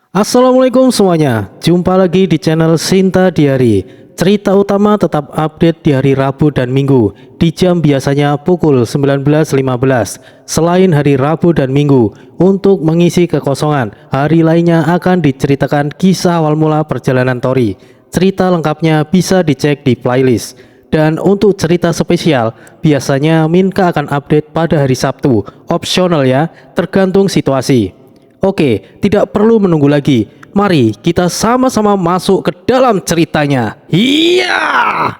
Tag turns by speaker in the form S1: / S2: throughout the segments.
S1: Assalamualaikum semuanya, jumpa lagi di channel Sinta Diary. Cerita utama tetap update di hari Rabu dan Minggu di jam biasanya pukul 19.15. Selain hari Rabu dan Minggu, untuk mengisi kekosongan, hari lainnya akan diceritakan kisah awal mula perjalanan Tori. Cerita lengkapnya bisa dicek di playlist. Dan untuk cerita spesial, biasanya Minka akan update pada hari Sabtu. Opsional ya, tergantung situasi. Oke, tidak perlu menunggu lagi. Mari kita sama-sama masuk ke dalam ceritanya. Iya!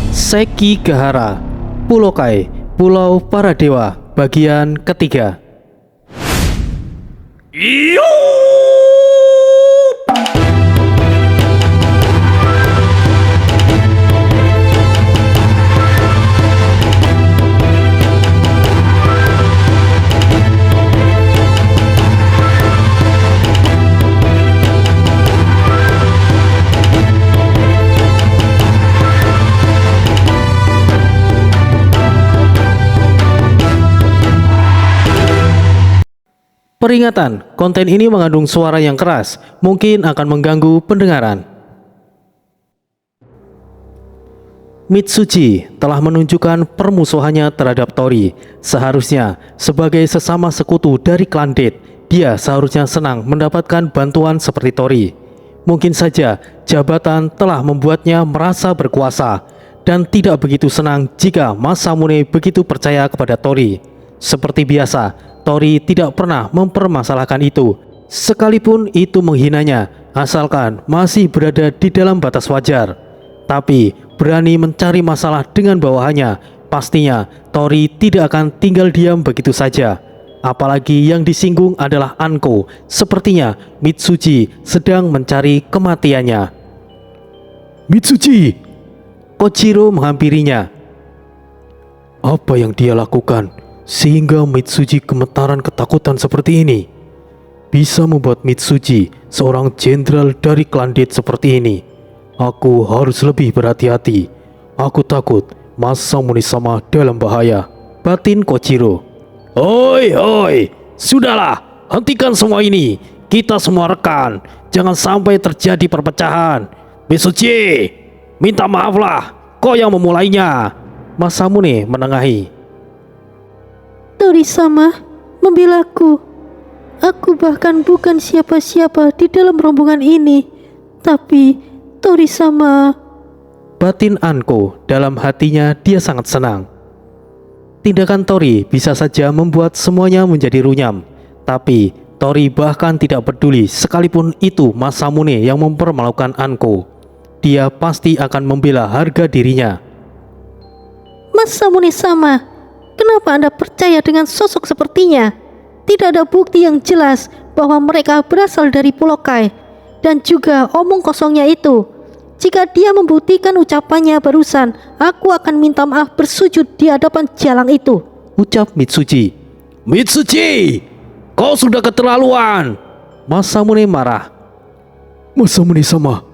S1: Sekigahara, Pulau Kai, Pulau Para Dewa, bagian ketiga. Iyo! Peringatan, konten ini mengandung suara yang keras, mungkin akan mengganggu pendengaran. Mitsuji telah menunjukkan permusuhannya terhadap Tori. Seharusnya, sebagai sesama sekutu dari klan Death, dia seharusnya senang mendapatkan bantuan seperti Tori. Mungkin saja, jabatan telah membuatnya merasa berkuasa, dan tidak begitu senang jika Masamune begitu percaya kepada Tori. Seperti biasa, Tori tidak pernah mempermasalahkan itu, sekalipun itu menghinanya, asalkan masih berada di dalam batas wajar. Tapi berani mencari masalah dengan bawahannya, pastinya Tori tidak akan tinggal diam begitu saja. Apalagi yang disinggung adalah Anko. Sepertinya Mitsuji sedang mencari kematiannya. Mitsuji! Kojiro menghampirinya. Apa yang dia lakukan sehingga Mitsuji gemetaran ketakutan seperti ini? Bisa membuat Mitsuji seorang jenderal dari klan Death seperti ini. Aku harus lebih berhati-hati. Aku takut Masamune sama dalam bahaya, batin Kojiro. Hoi, sudahlah, hentikan semua ini. Kita semua rekan, jangan sampai terjadi perpecahan. Mitsuji, minta maaflah, kau yang memulainya. Masamune menengahi.
S2: Tori-sama membelaku. Aku bahkan bukan siapa-siapa di dalam rombongan ini. Tapi Tori-sama...
S1: Batin Anko, dalam hatinya dia sangat senang. Tindakan Tori bisa saja membuat semuanya menjadi runyam. Tapi Tori bahkan tidak peduli sekalipun itu Masamune yang mempermalukan Anko. Dia pasti akan membela harga dirinya.
S2: Masamune-sama, kenapa Anda percaya dengan sosok sepertinya? Tidak ada bukti yang jelas bahwa mereka berasal dari Pulau Kai. Dan juga omong kosongnya itu. Jika dia membuktikan ucapannya barusan, aku akan minta maaf bersujud di hadapan jalang itu,
S1: ucap Mitsuji. Mitsuji, kau sudah keterlaluan. Masamune marah. Masamune-sama.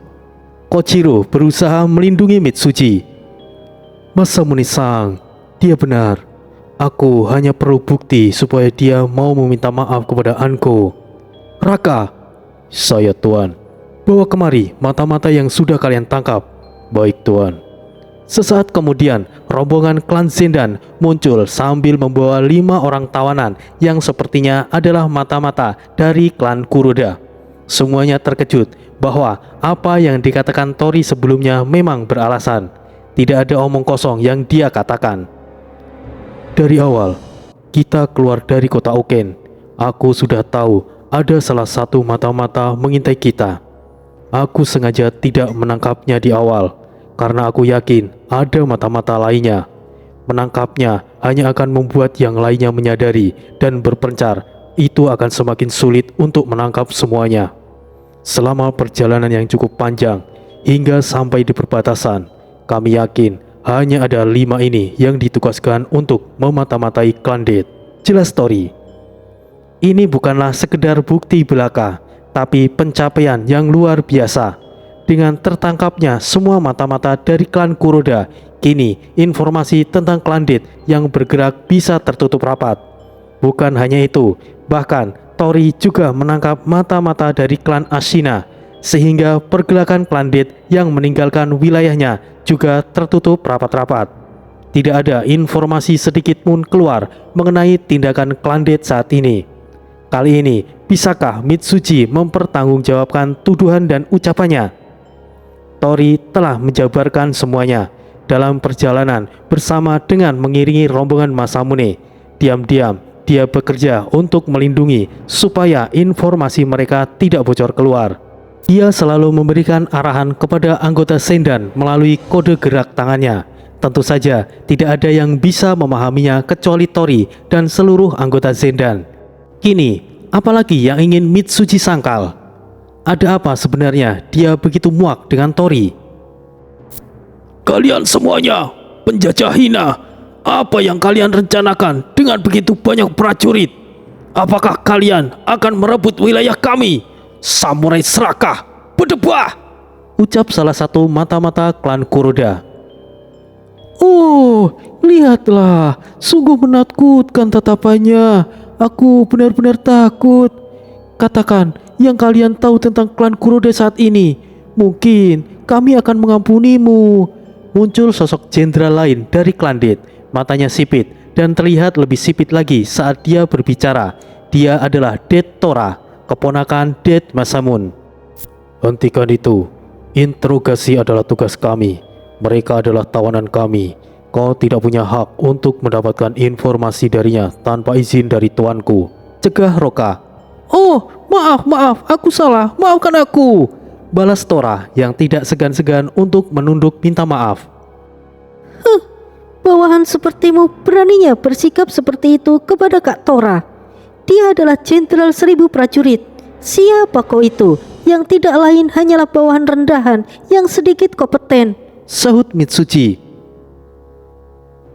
S1: Kojiro berusaha melindungi Mitsuji. Masamune-san, dia benar. Aku hanya perlu bukti supaya dia mau meminta maaf kepada Anko. Raka, saya tuan. Bawa kemari mata-mata yang sudah kalian tangkap. Baik tuan. Sesaat kemudian, rombongan klan Zendan muncul sambil membawa 5 orang tawanan yang sepertinya adalah mata-mata dari klan Kuroda. Semuanya terkejut bahwa apa yang dikatakan Tori sebelumnya memang beralasan. Tidak ada omong kosong yang dia katakan. Dari awal, kita keluar dari kota Oken. Aku sudah tahu ada salah satu mata-mata mengintai kita. Aku sengaja tidak menangkapnya di awal, karena aku yakin ada mata-mata lainnya. Menangkapnya hanya akan membuat yang lainnya menyadari dan berpencar. Itu akan semakin sulit untuk menangkap semuanya. Selama perjalanan yang cukup panjang, hingga sampai di perbatasan, kami yakin hanya ada 5 ini yang ditugaskan untuk memata-matai klan Death. Jelas Tori. Ini bukanlah sekedar bukti belaka, tapi pencapaian yang luar biasa. Dengan tertangkapnya semua mata-mata dari klan Kuroda, kini informasi tentang klan Death yang bergerak bisa tertutup rapat. Bukan hanya itu, bahkan Tori juga menangkap mata-mata dari klan Ashina, sehingga pergerakan klan Det yang meninggalkan wilayahnya juga tertutup rapat-rapat. Tidak ada informasi sedikit pun keluar mengenai tindakan klan Det saat ini. Kali ini, bisakah Mitsuji mempertanggungjawabkan tuduhan dan ucapannya? Tori telah menjabarkan semuanya dalam perjalanan bersama dengan mengiringi rombongan Masamune. Diam-diam, dia bekerja untuk melindungi supaya informasi mereka tidak bocor keluar. Dia selalu memberikan arahan kepada anggota Sendan melalui kode gerak tangannya. Tentu saja tidak ada yang bisa memahaminya kecuali Tori dan seluruh anggota Sendan. Kini, apalagi yang ingin Mitsuji sangkal? Ada apa sebenarnya dia begitu muak dengan Tori?
S3: Kalian semuanya penjajah hina. Apa yang kalian rencanakan dengan begitu banyak prajurit? Apakah kalian akan merebut wilayah kami? Samurai serakah, berdebah!
S1: Ucap salah satu mata-mata klan Kuroda.
S4: Oh, lihatlah, sungguh menakutkan tatapannya. Aku benar-benar takut. Katakan yang kalian tahu tentang klan Kuroda saat ini. Mungkin kami akan mengampunimu.
S1: Muncul sosok jenderal lain dari klan Det. Matanya sipit dan terlihat lebih sipit lagi saat dia berbicara. Dia adalah Det Tora, keponakan Det Masamune.
S4: Hentikan itu. Interogasi adalah tugas kami. Mereka adalah tawanan kami. Kau tidak punya hak untuk mendapatkan informasi darinya tanpa izin dari tuanku.
S1: Cegah Roka.
S4: Oh, maaf, aku salah. Maafkan aku.
S1: Balas Tora yang tidak segan-segan untuk menunduk minta maaf.
S2: Bawahan sepertimu beraninya bersikap seperti itu kepada Kak Tora. Dia adalah jenderal 1000 prajurit. Siapa kau itu? Yang tidak lain hanyalah bawahan rendahan yang sedikit kompeten,
S1: sahut Mitsuji.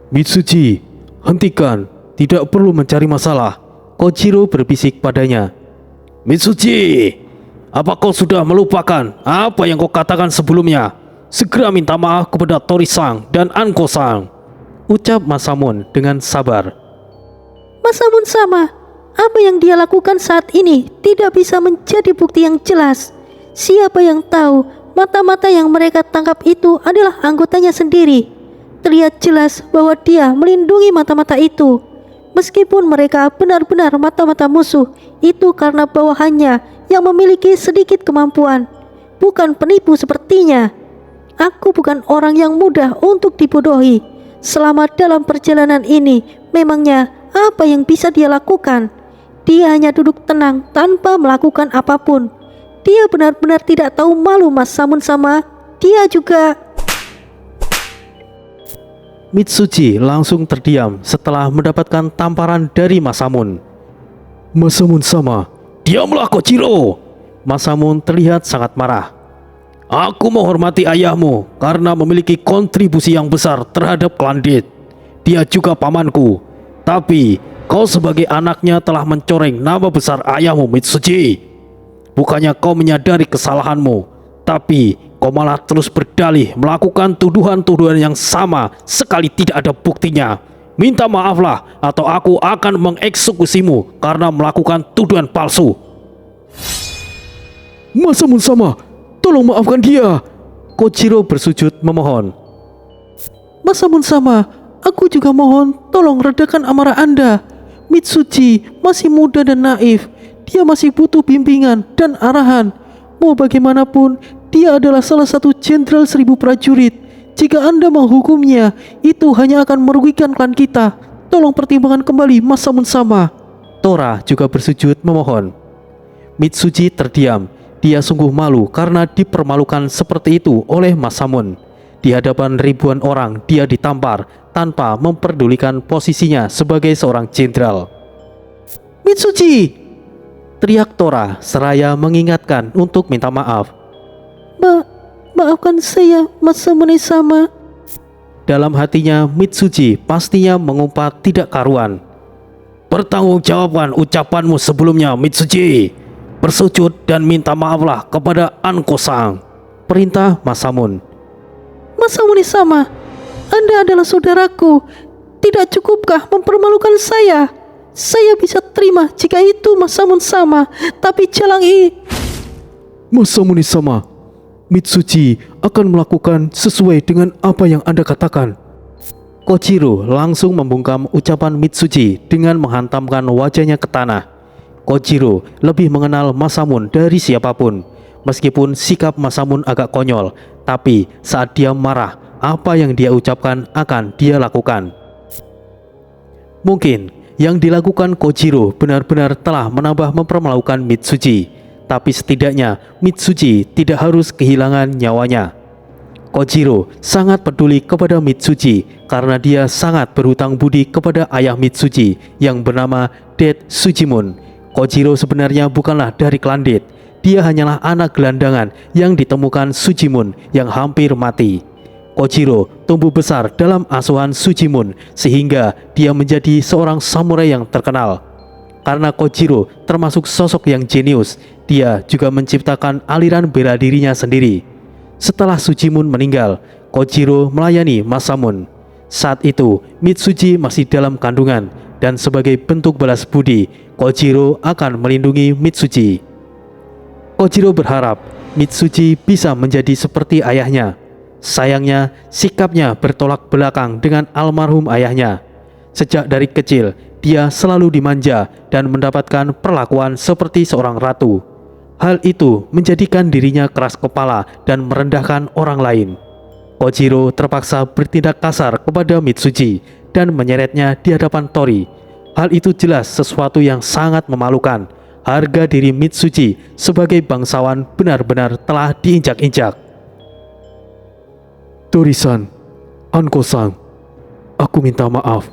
S4: Mitsuji, hentikan. Tidak perlu mencari masalah.
S1: Kojiro berbisik padanya.
S3: Mitsuji, apa kau sudah melupakan apa yang kau katakan sebelumnya? Segera minta maaf kepada Tori-sang dan Anko-sang.
S1: Ucap Masamune dengan sabar.
S2: Masamune sama. Apa yang dia lakukan saat ini tidak bisa menjadi bukti yang jelas. Siapa yang tahu mata-mata yang mereka tangkap itu adalah anggotanya sendiri. Terlihat jelas bahwa dia melindungi mata-mata itu. Meskipun mereka benar-benar mata-mata musuh, itu karena bawahannya yang memiliki sedikit kemampuan, bukan penipu sepertinya. Aku bukan orang yang mudah untuk dibodohi. Selama dalam perjalanan ini, memangnya apa yang bisa dia lakukan? Dia hanya duduk tenang tanpa melakukan apapun. Dia benar-benar tidak tahu malu Masamune sama. Dia juga...
S1: Mitsuji langsung terdiam setelah mendapatkan tamparan dari Masamune.
S4: Masamune sama.
S3: Diamlah Kojiro.
S1: Masamune terlihat sangat marah.
S3: Aku menghormati ayahmu karena memiliki kontribusi yang besar terhadap klan Det. Dia juga pamanku. Tapi kau sebagai anaknya telah mencoreng nama besar ayahmu, Mitsuji. Bukannya kau menyadari kesalahanmu, tapi kau malah terus berdalih melakukan tuduhan-tuduhan yang sama sekali tidak ada buktinya. Minta maaflah atau aku akan mengeksekusimu karena melakukan tuduhan palsu.
S4: Masamune sama, tolong maafkan dia.
S1: Kojiro bersujud memohon.
S4: Masamune sama, aku juga mohon tolong redakan amarah Anda. Mitsuji masih muda dan naif. Dia masih butuh bimbingan dan arahan. Mau bagaimanapun, dia adalah salah satu jenderal 1000 prajurit. Jika Anda menghukumnya, itu hanya akan merugikan klan kita. Tolong pertimbangkan kembali Masamune sama.
S1: Tora juga bersujud memohon. Mitsuji terdiam. Dia sungguh malu karena dipermalukan seperti itu oleh Masamune. Di hadapan ribuan orang dia ditampar tanpa memperdulikan posisinya sebagai seorang jenderal.
S4: Mitsuji!
S1: Teriak Tora seraya mengingatkan untuk minta maaf.
S2: Maafkan saya, Masamune sama.
S1: Dalam hatinya Mitsuji pastinya mengumpat tidak karuan.
S3: Pertanggungjawabkan ucapanmu sebelumnya, Mitsuji. Bersujud dan minta maaflah kepada Anko-sang.
S1: Perintah Masamune.
S2: Masamune sama, Anda adalah saudaraku. Tidak cukupkah mempermalukan saya?
S4: Saya bisa terima jika itu Masamune sama, tapi
S1: Masamune sama, Mitsuji akan melakukan sesuai dengan apa yang Anda katakan. Kojiro langsung membungkam ucapan Mitsuji dengan menghantamkan wajahnya ke tanah. Kojiro lebih mengenal Masamune dari siapapun. Meskipun sikap Masamune agak konyol, tapi saat dia marah, apa yang dia ucapkan akan dia lakukan. Mungkin yang dilakukan Kojiro benar-benar telah menambah mempermalukan Mitsuji, tapi setidaknya Mitsuji tidak harus kehilangan nyawanya. Kojiro sangat peduli kepada Mitsuji karena dia sangat berhutang budi kepada ayah Mitsuji yang bernama Dead Sujimon. Kojiro sebenarnya bukanlah dari klan Dead. Dia hanyalah anak gelandangan yang ditemukan Sujimon yang hampir mati. Kojiro tumbuh besar dalam asuhan Sujimon sehingga dia menjadi seorang samurai yang terkenal. Karena Kojiro termasuk sosok yang jenius, dia juga menciptakan aliran bela dirinya sendiri. Setelah Sujimon meninggal, Kojiro melayani Masamune. Saat itu Mitsuji masih dalam kandungan, dan sebagai bentuk balas budi, Kojiro akan melindungi Mitsuji. Kojiro berharap Mitsuji bisa menjadi seperti ayahnya. Sayangnya, sikapnya bertolak belakang dengan almarhum ayahnya. Sejak dari kecil, dia selalu dimanja dan mendapatkan perlakuan seperti seorang ratu. Hal itu menjadikan dirinya keras kepala dan merendahkan orang lain. Kojiro terpaksa bertindak kasar kepada Mitsuji dan menyeretnya di hadapan Tori. Hal itu jelas sesuatu yang sangat memalukan. Harga diri Mitsuji sebagai bangsawan benar-benar telah diinjak-injak. Tori-san, Anko-san, aku minta maaf.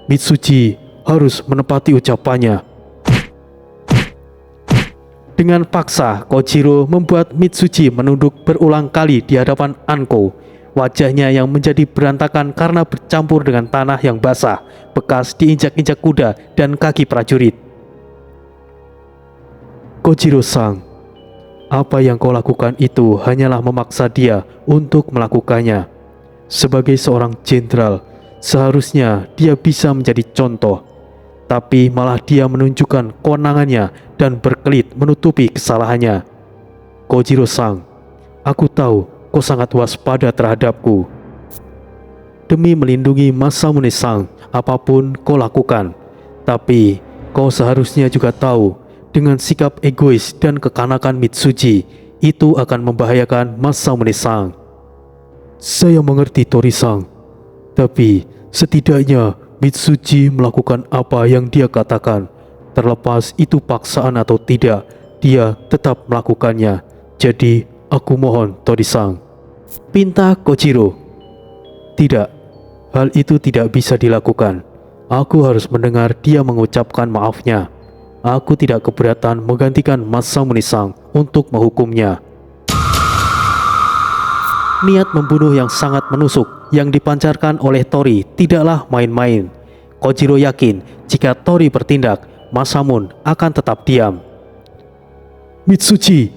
S1: Mitsuji harus menepati ucapannya. Dengan paksa, Kojiro membuat Mitsuji menunduk berulang kali di hadapan Anko. Wajahnya yang menjadi berantakan karena bercampur dengan tanah yang basah, bekas diinjak-injak kuda dan kaki prajurit. Kojiro-san, apa yang kau lakukan itu hanyalah memaksa dia untuk melakukannya. Sebagai seorang jenderal, seharusnya dia bisa menjadi contoh. Tapi malah dia menunjukkan kewenangannya dan berkelit menutupi kesalahannya. Kojiro-san, aku tahu kau sangat waspada terhadapku. Demi melindungi Masamune-san, apapun kau lakukan. Tapi kau seharusnya juga tahu, dengan sikap egois dan kekanakan Mitsuji, itu akan membahayakan Masamune-san. Saya mengerti, Tori-san. Tapi setidaknya Mitsuji melakukan apa yang dia katakan. Terlepas itu paksaan atau tidak, dia tetap melakukannya. Jadi aku mohon, Tori-san, pinta Kojiro. Tidak, hal itu tidak bisa dilakukan. Aku harus mendengar dia mengucapkan maafnya. Aku tidak keberatan menggantikan Masamune-san untuk menghukumnya. Niat membunuh yang sangat menusuk yang dipancarkan oleh Tori tidaklah main-main. Kojiro yakin jika Tori bertindak, Masamune akan tetap diam. Mitsuji,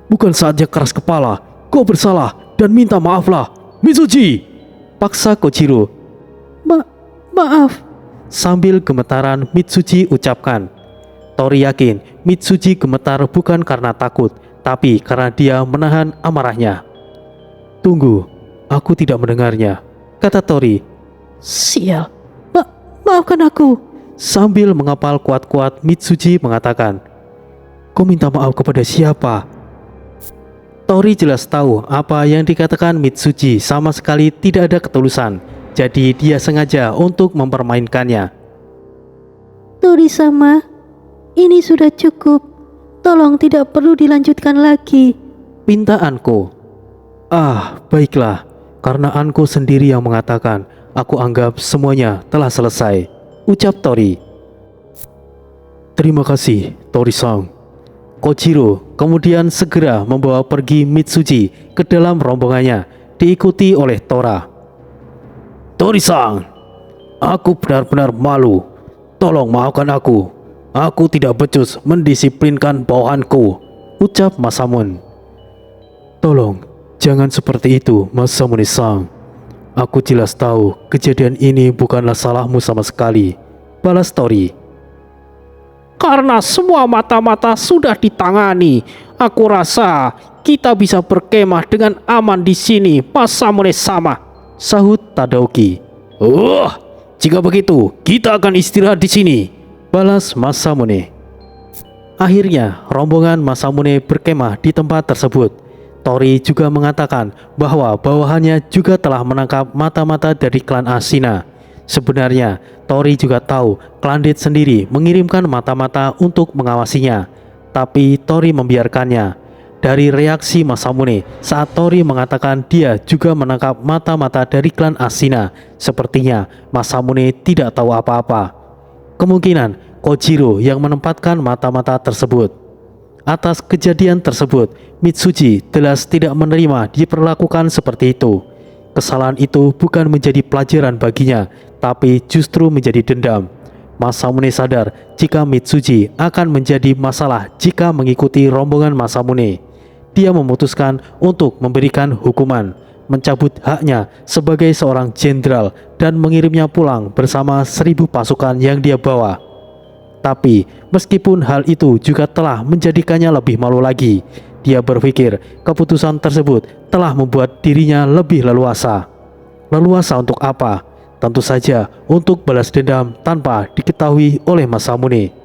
S1: bukan saatnya keras kepala. Kau bersalah dan minta maaflah, Mitsuji, paksa Kojiro.
S2: Maaf.
S1: Sambil gemetaran Mitsuji ucapkan. Tori yakin Mitsuji gemetar bukan karena takut, tapi karena dia menahan amarahnya. Tunggu, aku tidak mendengarnya, kata Tori.
S2: Sial. Maafkan aku.
S1: Sambil mengapal kuat-kuat, Mitsuji mengatakan, kau minta maaf kepada siapa? Tori jelas tahu apa yang dikatakan Mitsuji sama sekali tidak ada ketulusan. Jadi dia sengaja untuk mempermainkannya.
S2: Tori-sama, ini sudah cukup. Tolong tidak perlu dilanjutkan lagi.
S1: Pinta Anko. Baiklah. Karena Anko sendiri yang mengatakan, aku anggap semuanya telah selesai, ucap Tori. Terima kasih, Tori-san. Kojiro kemudian segera membawa pergi Mitsuji ke dalam rombongannya, diikuti oleh Tora. Tori-san, aku benar-benar malu. Tolong maafkan aku. Aku tidak becus mendisiplinkan bawahanku, ucap Masamune. Tolong, jangan seperti itu, Masamune-san. Aku jelas tahu kejadian ini bukanlah salahmu sama sekali, balas Tori.
S3: karena semua mata-mata sudah ditangani. Aku rasa kita bisa berkemah dengan aman di sini, Masamune-sama,"
S1: sahut Tadaoki.
S3: Jika begitu, kita akan istirahat di sini,"
S1: balas Masamune. Akhirnya, rombongan Masamune berkemah di tempat tersebut. Tori juga mengatakan bahwa bawahannya juga telah menangkap mata-mata dari klan Ashina. Sebenarnya, Tori juga tahu klan Death sendiri mengirimkan mata-mata untuk mengawasinya, tapi Tori membiarkannya. Dari reaksi Masamune saat Tori mengatakan dia juga menangkap mata-mata dari klan Ashina, sepertinya Masamune tidak tahu apa-apa. Kemungkinan Kojiro yang menempatkan mata-mata tersebut. Atas kejadian tersebut, Mitsuji jelas tidak menerima diperlakukan seperti itu. Kesalahan itu bukan menjadi pelajaran baginya, tapi justru menjadi dendam. Masamune sadar jika Mitsuji akan menjadi masalah jika mengikuti rombongan Masamune. Dia memutuskan untuk memberikan hukuman, mencabut haknya sebagai seorang jenderal dan mengirimnya pulang bersama 1.000 pasukan yang dia bawa. Tapi meskipun hal itu juga telah menjadikannya lebih malu lagi, dia berpikir keputusan tersebut telah membuat dirinya lebih leluasa. Leluasa untuk apa? Tentu saja untuk balas dendam tanpa diketahui oleh Masamune.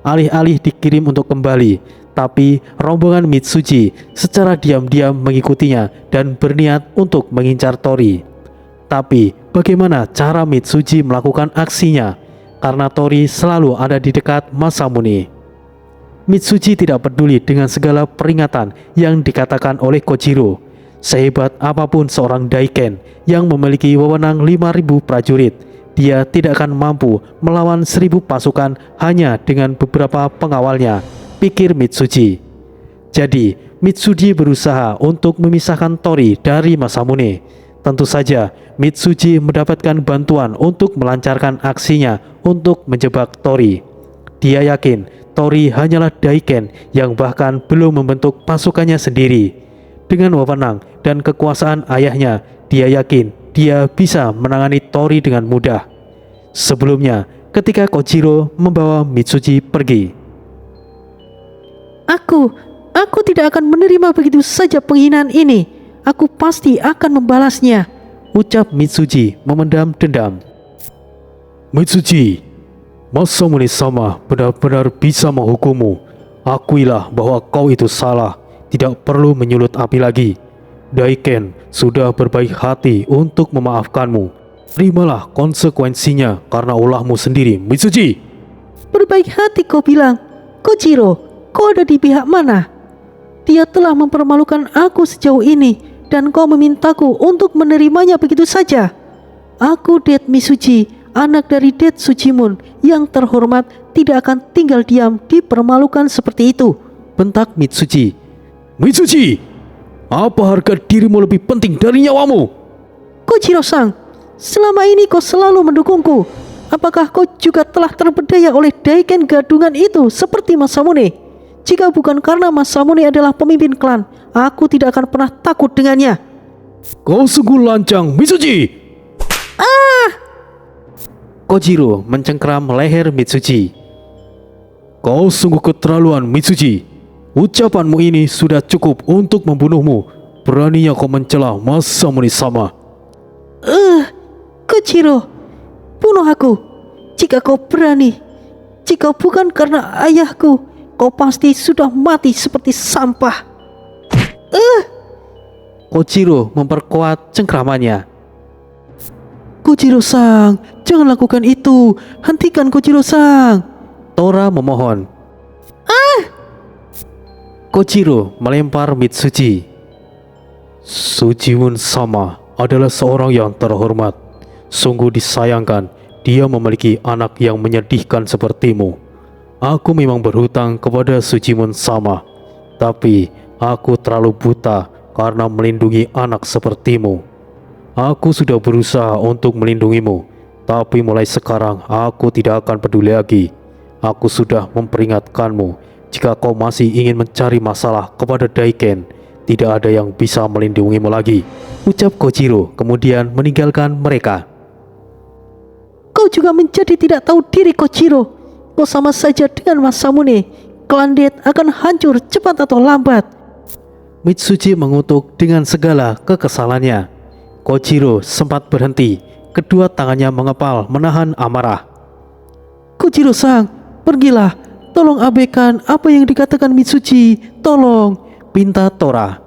S1: Alih-alih dikirim untuk kembali, tapi rombongan Mitsuji secara diam-diam mengikutinya dan berniat untuk mengincar Tori. Tapi bagaimana cara Mitsuji melakukan aksinya? Karena Tori selalu ada di dekat Masamune. Mitsuji tidak peduli dengan segala peringatan yang dikatakan oleh Kojiro. Sehebat apapun seorang Daiken yang memiliki wewenang 5.000 prajurit, dia tidak akan mampu melawan 1.000 pasukan hanya dengan beberapa pengawalnya, pikir Mitsuji. Jadi, Mitsuji berusaha untuk memisahkan Tori dari Masamune. Tentu saja, Mitsuji mendapatkan bantuan untuk melancarkan aksinya untuk menjebak Tori. Dia yakin Tori hanyalah Daiken yang bahkan belum membentuk pasukannya sendiri. Dengan wewenang dan kekuasaan ayahnya, dia yakin dia bisa menangani Tori dengan mudah. Sebelumnya, ketika Kojiro membawa Mitsuji pergi.
S2: Aku tidak akan menerima begitu saja penghinaan ini. Aku pasti akan membalasnya,
S1: ucap Mitsuji memendam dendam.
S3: Mitsuji, Masamune-sama benar-benar bisa menghukummu. Akuilah bahwa kau itu salah, tidak perlu menyulut api lagi. Daiken sudah berbaik hati untuk memaafkanmu. Terimalah konsekuensinya karena ulahmu sendiri, Mitsuji.
S2: Berbaik hati kau bilang. Kojiro, kau ada di pihak mana? Dia telah mempermalukan aku sejauh ini, dan kau memintaku untuk menerimanya begitu saja. Aku Death Mitsuji, anak dari Death Tsuchimun yang terhormat, tidak akan tinggal diam dipermalukan seperti itu,
S1: bentak Mitsuji.
S3: Mitsuji, apa harga dirimu lebih penting dari nyawamu?
S2: Kojiro-san, selama ini kau selalu mendukungku. Apakah kau juga telah terpedaya oleh Daiken gadungan itu seperti Masamune? Jika bukan karena Masamune adalah pemimpin klan, aku tidak akan pernah takut dengannya.
S3: Kau sungguh lancang, Mitsuji.
S1: Kojiro mencengkram leher Mitsuji.
S3: Kau sungguh keterlaluan, Mitsuji. Ucapanmu ini sudah cukup untuk membunuhmu. Beraninya kau mencela Masamune-sama.
S2: Kojiro, bunuh aku jika kau berani. Jika bukan karena ayahku, kau pasti sudah mati seperti sampah.
S1: Kojiro memperkuat cengkramannya.
S4: Kojiro-san, jangan lakukan itu. Hentikan Kojiro-san.
S1: Tora memohon. Kojiro melempar Mitsuji.
S3: Tsuchimun-sama adalah seorang yang terhormat. Sungguh disayangkan dia memiliki anak yang menyedihkan sepertimu. Aku memang berhutang kepada Tsuchimun-sama, tapi aku terlalu buta karena melindungi anak sepertimu. Aku sudah berusaha untuk melindungimu, tapi mulai sekarang aku tidak akan peduli lagi. Aku sudah memperingatkanmu, jika kau masih ingin mencari masalah kepada Daiken, tidak ada yang bisa melindungimu lagi,
S1: ucap Kojiro kemudian meninggalkan mereka.
S2: Kau juga menjadi tidak tahu diri, Kojiro.
S4: kau sama saja dengan Masamune. Klan Death akan hancur cepat atau lambat.
S1: Mitsuji mengutuk dengan segala kekesalannya. Kojiro sempat berhenti, kedua tangannya mengepal menahan amarah.
S4: Kojiro-san, pergilah. Tolong abaikan apa yang dikatakan Mitsuji. Tolong,
S1: pinta Tora.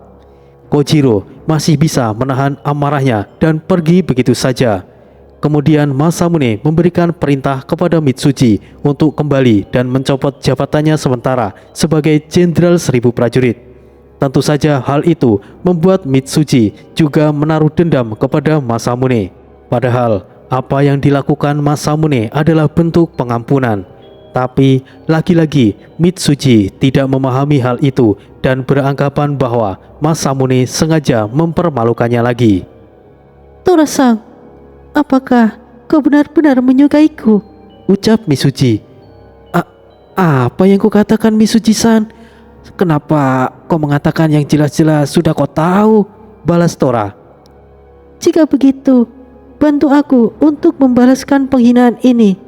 S1: Kojiro masih bisa menahan amarahnya dan pergi begitu saja. Kemudian Masamune memberikan perintah kepada Mitsuji untuk kembali dan mencopot jabatannya sementara sebagai Jenderal 1000 prajurit. Tentu saja hal itu membuat Mitsuji juga menaruh dendam kepada Masamune. Padahal apa yang dilakukan Masamune adalah bentuk pengampunan. Tapi lagi-lagi Mitsuji tidak memahami hal itu dan beranggapan bahwa Masamune sengaja mempermalukannya lagi.
S4: Tora-san, apakah kau benar-benar menyukaiku?
S1: Ucap Mitsuji.
S4: Apa yang kau katakan, Mitsuji-san? Kenapa kau mengatakan yang jelas-jelas sudah kau tahu?
S1: Balas Tora.
S4: Jika begitu, bantu aku untuk membalaskan penghinaan ini.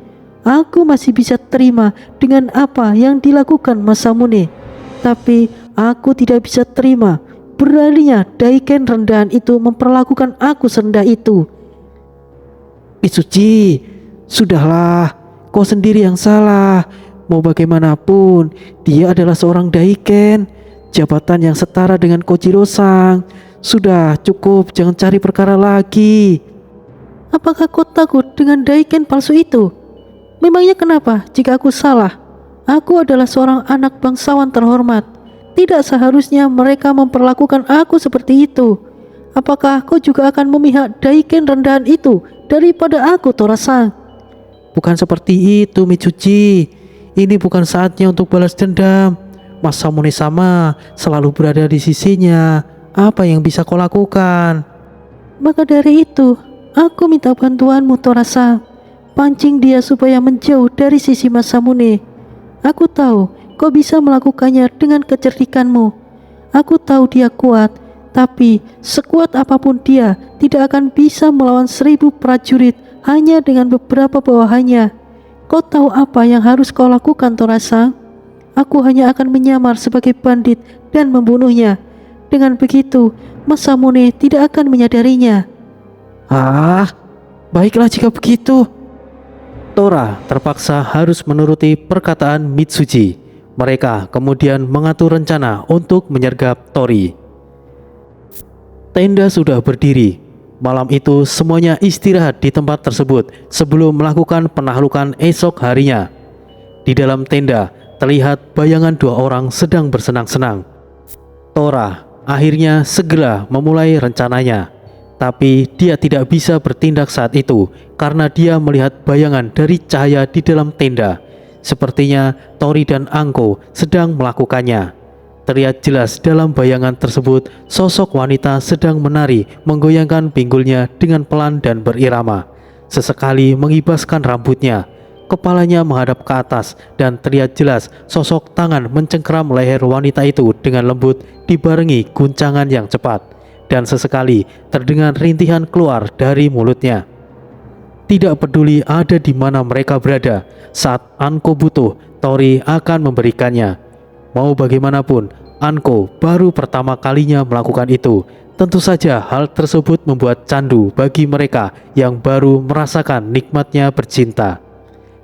S4: Aku masih bisa terima dengan apa yang dilakukan Masamune. Tapi aku tidak bisa terima beraninya Daiken rendahan itu memperlakukan aku serendah itu.
S1: Mitsuji, sudahlah, kau sendiri yang salah. Mau bagaimanapun, dia adalah seorang Daiken, jabatan yang setara dengan Kojiro-san. Sudah cukup, jangan cari perkara lagi.
S4: Apakah kau takut dengan Daiken palsu itu? Memangnya kenapa jika aku salah? Aku adalah seorang anak bangsawan terhormat. Tidak seharusnya mereka memperlakukan aku seperti itu. Apakah kau juga akan memihak Daiken rendahan itu daripada aku, Tora-san?
S1: Bukan seperti itu, Mitsuji. Ini bukan saatnya untuk balas dendam. Masamune sama selalu berada di sisinya. Apa yang bisa kau lakukan?
S4: Maka dari itu, aku minta bantuanmu, Tora-san. Pancing dia supaya menjauh dari sisi Masamune. Aku tahu kau bisa melakukannya dengan kecerdikanmu. Aku tahu dia kuat, tapi sekuat apapun dia tidak akan bisa melawan 1000 prajurit hanya dengan beberapa bawahannya. Kau tahu apa yang harus kau lakukan, Tora-san? Aku hanya akan menyamar sebagai bandit dan membunuhnya. Dengan begitu, Masamune tidak akan menyadarinya.
S1: Baiklah jika begitu. Tora terpaksa harus menuruti perkataan Mitsuji. Mereka kemudian mengatur rencana untuk menyergap Tori. Tenda sudah berdiri. Malam itu semuanya istirahat di tempat tersebut sebelum melakukan penaklukan esok harinya. Di dalam tenda terlihat bayangan 2 orang sedang bersenang-senang. Tora akhirnya segera memulai rencananya. Tapi dia tidak bisa bertindak saat itu karena dia melihat bayangan dari cahaya di dalam tenda. Sepertinya Tori dan Anko sedang melakukannya. Terlihat jelas dalam bayangan tersebut sosok wanita sedang menari menggoyangkan pinggulnya dengan pelan dan berirama. Sesekali mengibaskan rambutnya. Kepalanya menghadap ke atas dan terlihat jelas sosok tangan mencengkeram leher wanita itu dengan lembut dibarengi guncangan yang cepat. Dan sesekali terdengar rintihan keluar dari mulutnya. Tidak peduli ada di mana mereka berada, saat Anko butuh, Tori akan memberikannya. Mau bagaimanapun, Anko baru pertama kalinya melakukan itu. Tentu saja hal tersebut membuat candu bagi mereka yang baru merasakan nikmatnya bercinta.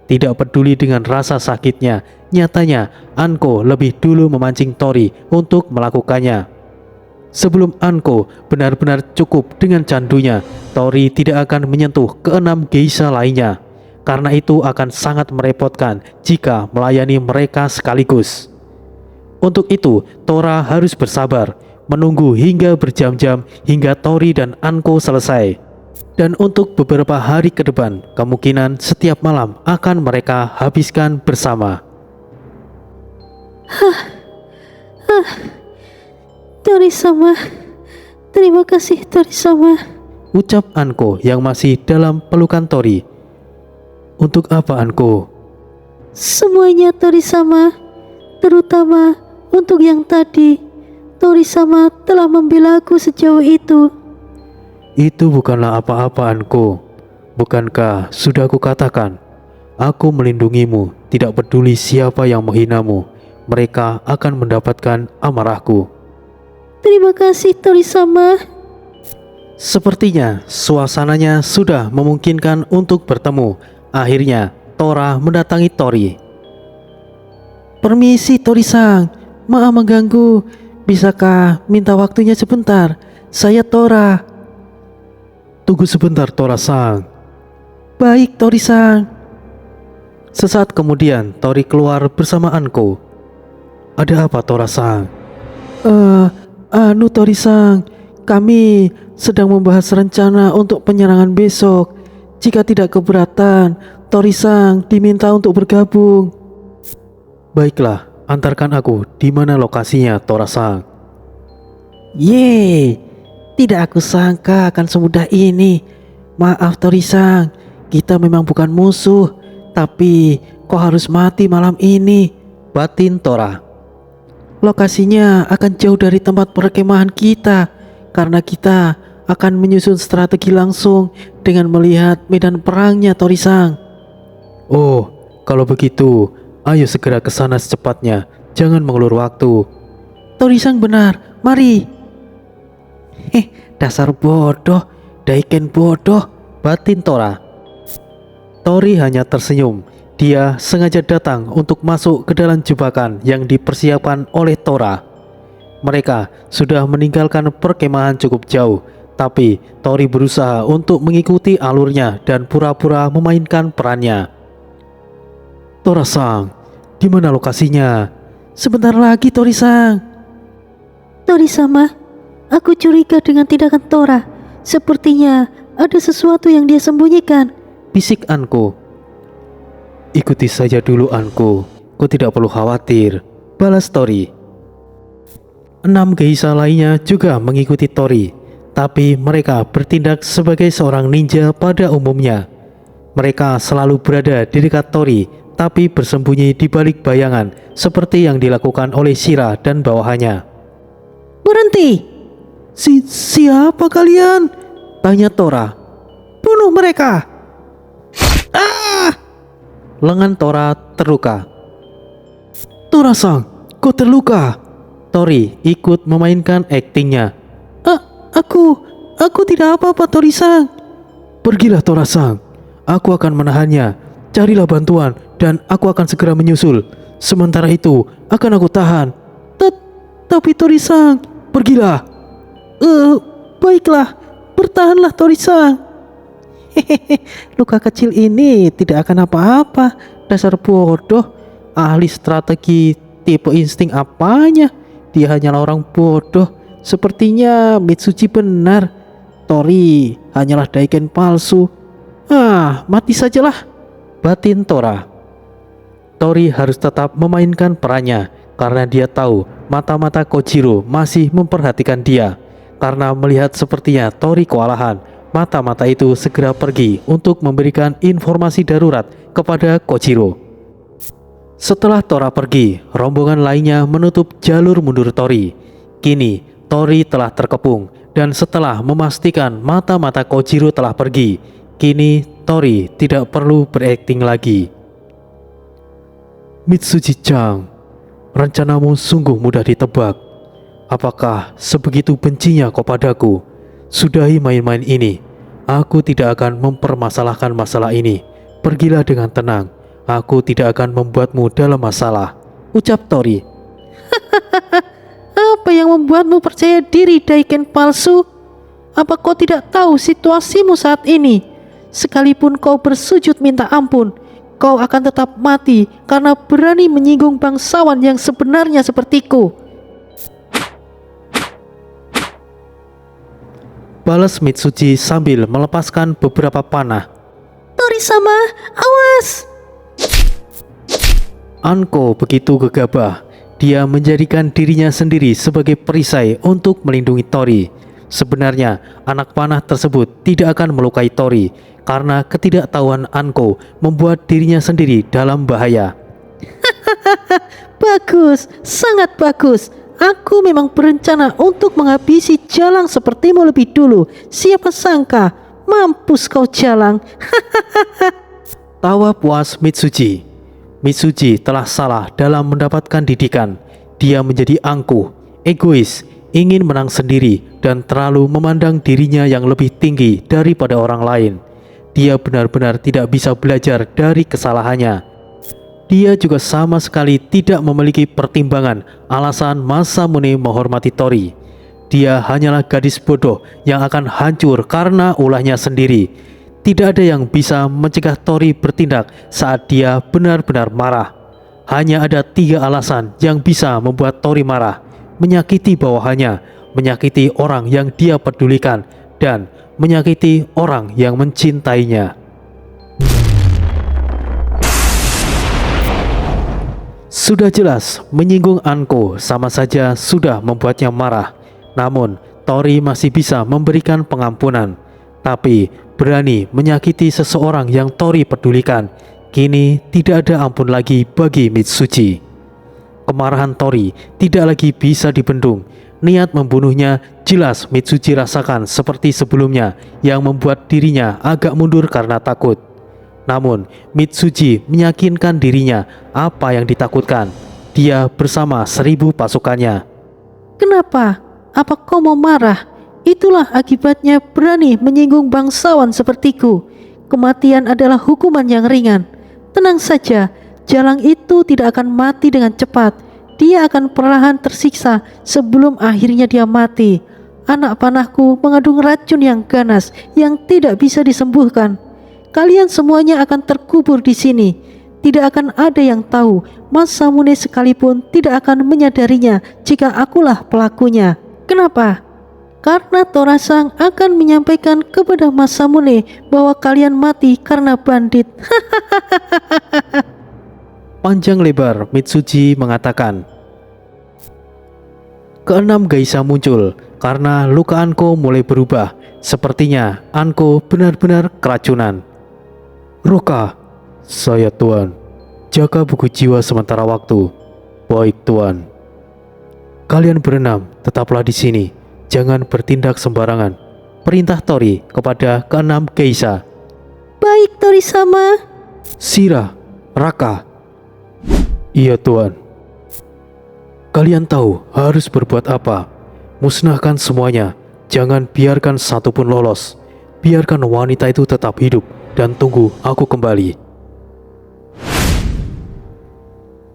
S1: Tidak peduli dengan rasa sakitnya, nyatanya Anko lebih dulu memancing Tori untuk melakukannya. Sebelum Anko benar-benar cukup dengan candunya, Tori tidak akan menyentuh ke-6 geisha lainnya. Karena itu akan sangat merepotkan jika melayani mereka sekaligus. Untuk itu, Tora harus bersabar, menunggu hingga berjam-jam hingga Tori dan Anko selesai. Dan untuk beberapa hari ke depan, kemungkinan setiap malam akan mereka habiskan bersama.
S2: Tori-sama, terima kasih Tori-sama,
S1: ucap Anko yang masih dalam pelukan Tori. Untuk apa, Anko?
S2: Semuanya Tori-sama, terutama untuk yang tadi. Tori-sama telah membela aku sejauh itu.
S1: Itu bukanlah apa-apa, Anko. Bukankah sudah aku katakan, aku melindungimu Tidak peduli siapa yang menghinamu, mereka akan mendapatkan amarahku.
S2: Terima kasih Tori-sama.
S1: Sepertinya suasananya sudah memungkinkan untuk bertemu. Akhirnya Tora mendatangi Tori.
S4: Permisi Tori-san, maaf mengganggu. Bisakah minta waktunya sebentar? Saya Tora.
S1: Tunggu sebentar Tora-san.
S4: Baik Tori-san.
S1: Sesaat kemudian Tori keluar bersama Anko. Ada apa Tora-san?
S4: Tori-san, kami sedang membahas rencana untuk penyerangan besok. Jika tidak keberatan, Tori-san diminta untuk bergabung.
S1: Baiklah, antarkan aku di mana lokasinya Tora-san.
S4: Yeay, tidak aku sangka akan semudah ini. Maaf Tori-san, kita memang bukan musuh, tapi kau harus mati malam ini,
S1: batin Tora.
S4: Lokasinya akan jauh dari tempat perkemahan kita, karena kita akan menyusun strategi langsung dengan melihat medan perangnya Tori-san.
S1: Oh, kalau begitu, ayo segera ke sana secepatnya. Jangan mengulur waktu.
S4: Tori-san benar, mari. Dasar bodoh, Daiken bodoh,
S1: batin Tora. Tori hanya tersenyum. Dia sengaja datang untuk masuk ke dalam jebakan yang dipersiapkan oleh Tora. Mereka sudah meninggalkan perkemahan cukup jauh, tapi Tori berusaha untuk mengikuti alurnya dan pura-pura memainkan perannya. Tora-san, di mana lokasinya?
S4: Sebentar lagi Tori-san.
S2: Tori-sama, aku curiga dengan tindakan Tora. Sepertinya ada sesuatu yang dia sembunyikan.
S1: Bisik Anko. Ikuti saja dulu Anko, kau tidak perlu khawatir, balas Tori. 6 geisha lainnya juga mengikuti Tori, tapi mereka bertindak sebagai seorang ninja pada umumnya. Mereka selalu berada di dekat Tori, tapi bersembunyi di balik bayangan, seperti yang dilakukan oleh Shira dan bawahannya.
S2: Berhenti!
S4: Siapa kalian?
S1: Tanya Tora.
S4: Bunuh mereka!
S1: Lengan Tora terluka.
S4: Tora-san, kau terluka.
S1: Tori ikut memainkan aktingnya.
S4: Aku tidak apa-apa Tori-san.
S1: Pergilah Tora-san, aku akan menahannya. Carilah bantuan dan aku akan segera menyusul. Sementara itu akan aku tahan.
S4: Tapi Tori-san,
S1: Pergilah.
S4: Baiklah, bertahanlah Tori-san. Luka kecil ini tidak akan apa-apa. Dasar bodoh, ahli strategi tipe insting apanya. Dia hanyalah orang bodoh. Sepertinya Mitsuchi benar. Tori hanyalah Daiken palsu. Mati sajalah,
S1: batin Tora. Tori harus tetap memainkan perannya karena dia tahu mata-mata Kojiro masih memperhatikan dia. Karena melihat sepertinya Tori kewalahan, mata-mata itu segera pergi untuk memberikan informasi darurat kepada Kojiro. Setelah Tora pergi, rombongan lainnya menutup jalur mundur Tori. Kini Tori telah terkepung, dan setelah memastikan mata-mata Kojiro telah pergi, kini Tori tidak perlu berakting lagi. Mitsuji-chan, rencanamu sungguh mudah ditebak. Apakah sebegitu bencinya kau padaku? Sudahi main-main ini. Aku tidak akan mempermasalahkan masalah ini. Pergilah dengan tenang. Aku tidak akan membuatmu dalam masalah, ucap Tori.
S2: Apa yang membuatmu percaya diri, Daiken palsu? Apa kau tidak tahu situasimu saat ini? Sekalipun kau bersujud minta ampun, kau akan tetap mati karena berani menyinggung bangsawan yang sebenarnya sepertiku.
S1: Balas Mitsuji sambil melepaskan beberapa panah.
S2: Tori-sama, awas!
S1: Anko begitu gegabah. Dia menjadikan dirinya sendiri sebagai perisai untuk melindungi Tori. Sebenarnya anak panah tersebut tidak akan melukai Tori karena ketidaktahuan Anko membuat dirinya sendiri dalam bahaya.
S2: Bagus, sangat bagus. Aku memang berencana untuk menghabisi Jalang sepertimu lebih dulu. Siapa sangka, mampus kau Jalang.
S1: Tawa puas Mitsuji. Mitsuji telah salah dalam mendapatkan didikan. Dia menjadi angkuh, egois, ingin menang sendiri, dan terlalu memandang dirinya yang lebih tinggi daripada orang lain. Dia benar-benar tidak bisa belajar dari kesalahannya. Dia juga sama sekali tidak memiliki pertimbangan alasan Masamune menghormati Tori. Dia hanyalah gadis bodoh yang akan hancur karena ulahnya sendiri. Tidak ada yang bisa mencegah Tori bertindak saat dia benar-benar marah. Hanya ada 3 alasan yang bisa membuat Tori marah: menyakiti bawahannya, menyakiti orang yang dia pedulikan, dan menyakiti orang yang mencintainya. Sudah jelas, menyinggung Anko sama saja sudah membuatnya marah. Namun, Tori masih bisa memberikan pengampunan. Tapi, berani menyakiti seseorang yang Tori pedulikan, kini tidak ada ampun lagi bagi Mitsuji. Kemarahan Tori tidak lagi bisa dibendung. Niat membunuhnya jelas Mitsuji rasakan seperti sebelumnya, yang membuat dirinya agak mundur karena takut. Namun, Mitsuji meyakinkan dirinya apa yang ditakutkan. Dia bersama 1000 pasukannya.
S2: Kenapa? Apa kau mau marah? Itulah akibatnya berani menyinggung bangsawan sepertiku. Kematian adalah hukuman yang ringan. Tenang saja, Jalang itu tidak akan mati dengan cepat. Dia akan perlahan tersiksa sebelum akhirnya dia mati. Anak panahku mengandung racun yang ganas yang tidak bisa disembuhkan. Kalian semuanya akan terkubur di sini. Tidak akan ada yang tahu. Masamune sekalipun tidak akan menyadarinya jika akulah pelakunya. Kenapa? Karena Torasang akan menyampaikan kepada Masamune bahwa kalian mati karena bandit.
S1: Panjang lebar Mitsuji mengatakan. Keenam geisha muncul karena luka Anko mulai berubah. Sepertinya Anko benar-benar keracunan. Roka, saya Tuan. Jaga buku jiwa sementara waktu. Baik Tuan. Kalian berenam tetaplah di sini. Jangan bertindak sembarangan. Perintah Tori kepada keenam geisha.
S2: Baik Tori-sama.
S1: Shira, Raka. Iya Tuan. Kalian tahu harus berbuat apa. Musnahkan semuanya. Jangan biarkan satupun lolos. Biarkan wanita itu tetap hidup dan tunggu aku kembali.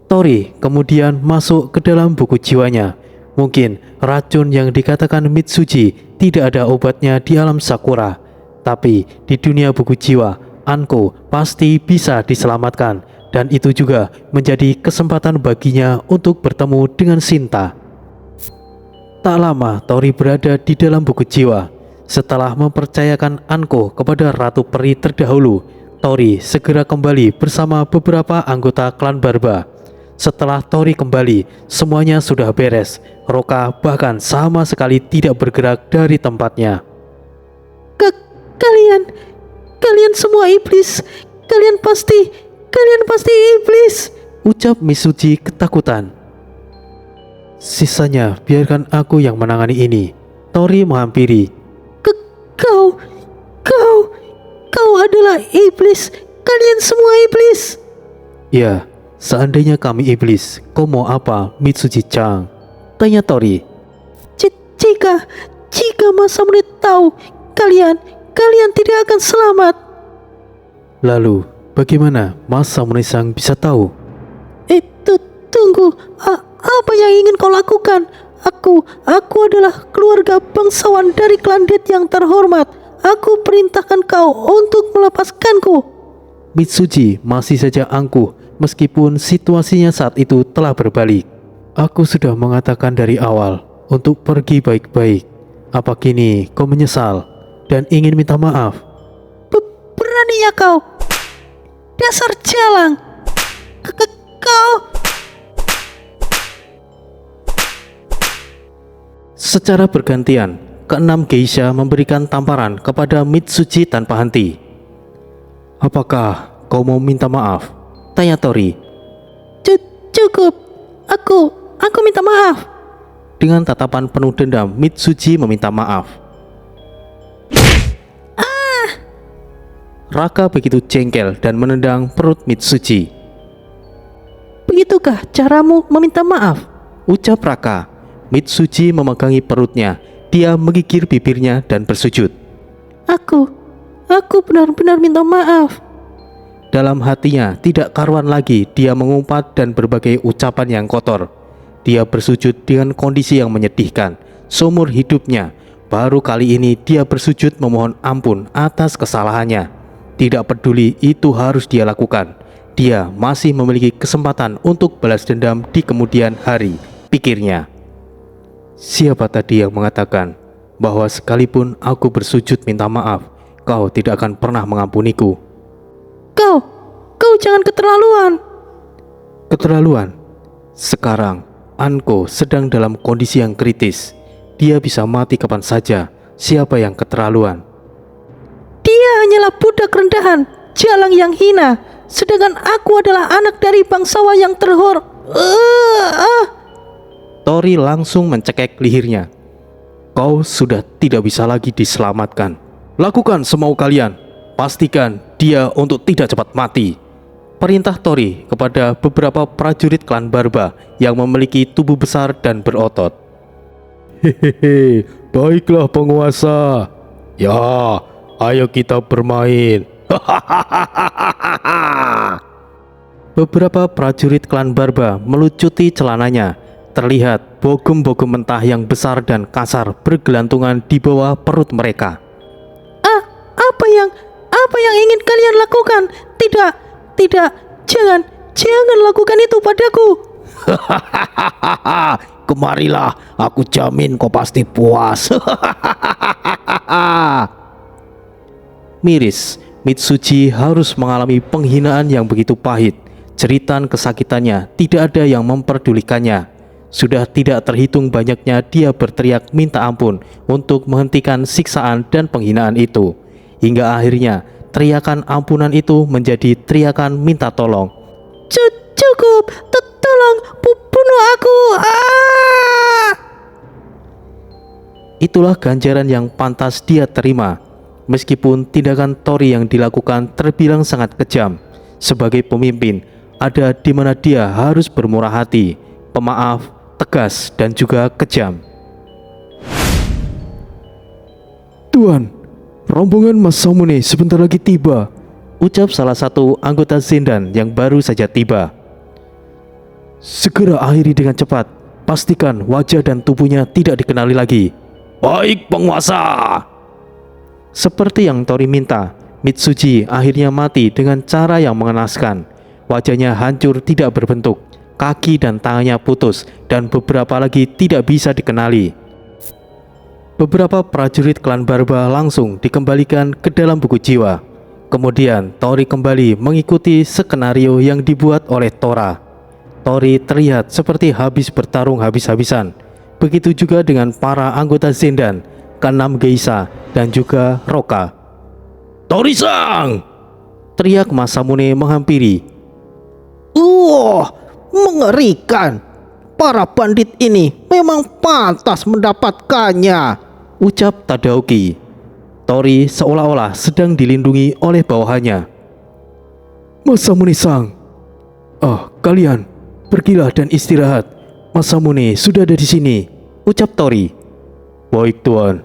S1: Tori kemudian masuk ke dalam buku jiwanya. Mungkin racun yang dikatakan Mitsuji tidak ada obatnya di alam Sakura. Tapi di dunia buku jiwa, Anko pasti bisa diselamatkan. Dan itu juga menjadi kesempatan baginya untuk bertemu dengan Shinta. Tak lama Tori berada di dalam buku jiwa. Setelah mempercayakan Anko kepada Ratu Peri terdahulu, Tori segera kembali bersama beberapa anggota klan Barba. Setelah Tori kembali, semuanya sudah beres. Roka bahkan sama sekali tidak bergerak dari tempatnya.
S2: Kalian semua iblis. Kalian pasti iblis.
S1: Ucap Mitsuji ketakutan. Sisanya biarkan aku yang menangani ini. Tori menghampiri.
S2: Kau adalah iblis. Kalian semua iblis.
S1: Ya, seandainya kami iblis, kau mau apa, Mitsuji-chan? Tanya Tori.
S2: Jika Masamune tahu, kalian tidak akan selamat.
S1: Lalu, bagaimana Masamune-san bisa tahu?
S2: Tunggu. Apa yang ingin kau lakukan? Aku adalah keluarga bangsawan dari klan Det yang terhormat. Aku perintahkan kau untuk melepaskanku.
S1: Mitsuji masih saja angkuh meskipun situasinya saat itu telah berbalik. Aku sudah mengatakan dari awal untuk pergi baik-baik. Apa kini kau menyesal dan ingin minta maaf?
S2: Beraninya kau, dasar jalang. Kau.
S1: Secara bergantian, keenam geisha memberikan tamparan kepada Mitsuji tanpa henti. Apakah kau mau minta maaf? Tanya Tori.
S2: Cukup. Aku minta maaf.
S1: Dengan tatapan penuh dendam, Mitsuji meminta maaf. Raka begitu jengkel dan menendang perut Mitsuji.
S4: Itukah caramu meminta maaf?
S1: Ucap Raka. Mitsuji memegangi perutnya. Dia menggigir bibirnya dan bersujud.
S4: Aku benar-benar minta maaf.
S1: Dalam hatinya tidak karuan lagi dia mengumpat dan berbagai ucapan yang kotor. Dia bersujud dengan kondisi yang menyedihkan. Seumur hidupnya, baru kali ini dia bersujud memohon ampun atas kesalahannya. Tidak peduli itu harus dia lakukan. Dia masih memiliki kesempatan untuk balas dendam di kemudian hari, pikirnya. Siapa tadi yang mengatakan bahwa sekalipun aku bersujud minta maaf, kau tidak akan pernah mengampuniku?
S4: Kau jangan keterlaluan.
S1: Keterlaluan? Sekarang Anko sedang dalam kondisi yang kritis. Dia bisa mati kapan saja. Siapa yang keterlaluan?
S4: Dia hanyalah budak rendahan, jalang yang hina, sedangkan aku adalah anak dari bangsawan yang
S1: Tori langsung mencekek lehernya. Kau sudah tidak bisa lagi diselamatkan. Lakukan semau kalian. Pastikan dia untuk tidak cepat mati. Perintah Tori kepada beberapa prajurit klan Barba yang memiliki tubuh besar dan berotot. Hehehe, baiklah penguasa. Ya, ayo kita bermain. Beberapa prajurit klan Barba melucuti celananya. Terlihat bogem-bogem mentah yang besar dan kasar bergelantungan di bawah perut mereka.
S4: Apa yang ingin kalian lakukan? Tidak, jangan lakukan itu padaku.
S3: Kemarilah, aku jamin kau pasti puas.
S1: Miris, Mitsuji harus mengalami penghinaan yang begitu pahit. Jeritan kesakitannya tidak ada yang memperdulikannya. Sudah tidak terhitung banyaknya dia berteriak minta ampun untuk menghentikan siksaan dan penghinaan itu. Hingga akhirnya teriakan ampunan itu menjadi teriakan minta tolong.
S4: Cukup, tolong bunuh aku.
S1: Itulah ganjaran yang pantas dia terima. Meskipun tindakan Tori yang dilakukan terbilang sangat kejam, sebagai pemimpin ada di mana dia harus bermurah hati, pemaaf, tegas dan juga kejam. Tuan, rombongan Masamune sebentar lagi tiba, ucap salah satu anggota Zendan yang baru saja tiba. Segera akhiri dengan cepat. Pastikan wajah dan tubuhnya tidak dikenali lagi.
S3: Baik penguasa.
S1: Seperti yang Tori minta, Mitsuji akhirnya mati dengan cara yang mengenaskan. Wajahnya hancur tidak berbentuk, kaki dan tangannya putus, dan beberapa lagi tidak bisa dikenali. Beberapa prajurit klan Barba langsung dikembalikan ke dalam buku jiwa. Kemudian Tori kembali mengikuti skenario yang dibuat oleh Tora. Tori terlihat seperti habis bertarung habis-habisan. Begitu juga dengan para anggota Zendan, Kanam Geisha, dan juga Roka.
S3: Tori-san!
S1: Teriak Masamune menghampiri.
S4: Mengerikan. Para bandit ini memang pantas mendapatkannya,
S1: ucap Tadaoki. Tori seolah-olah sedang dilindungi oleh bawahannya. Masamune-san. Kalian pergilah dan istirahat. Masamune sudah ada di sini, ucap Tori. Baik tuan.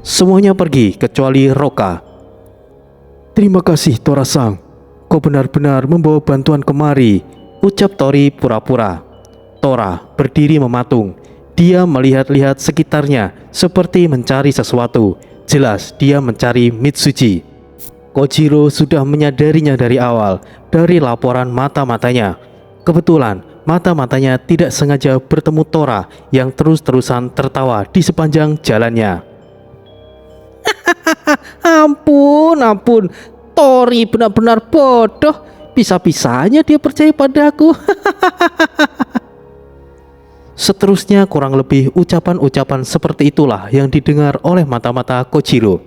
S1: Semuanya pergi kecuali Roka. Terima kasih Tora-san. Kau benar-benar membawa bantuan kemari, ucap Tori pura-pura. Tora berdiri mematung. Dia melihat-lihat sekitarnya seperti mencari sesuatu. Jelas dia mencari Mitsuji. Kojiro sudah menyadarinya dari awal dari laporan mata-matanya. Kebetulan mata-matanya tidak sengaja bertemu Tora yang terus-terusan tertawa di sepanjang jalannya.
S4: Ampun, Tori benar-benar bodoh. Bisa-bisanya dia percaya padaku.
S1: Seterusnya kurang lebih ucapan-ucapan seperti itulah yang didengar oleh mata-mata Kojiro.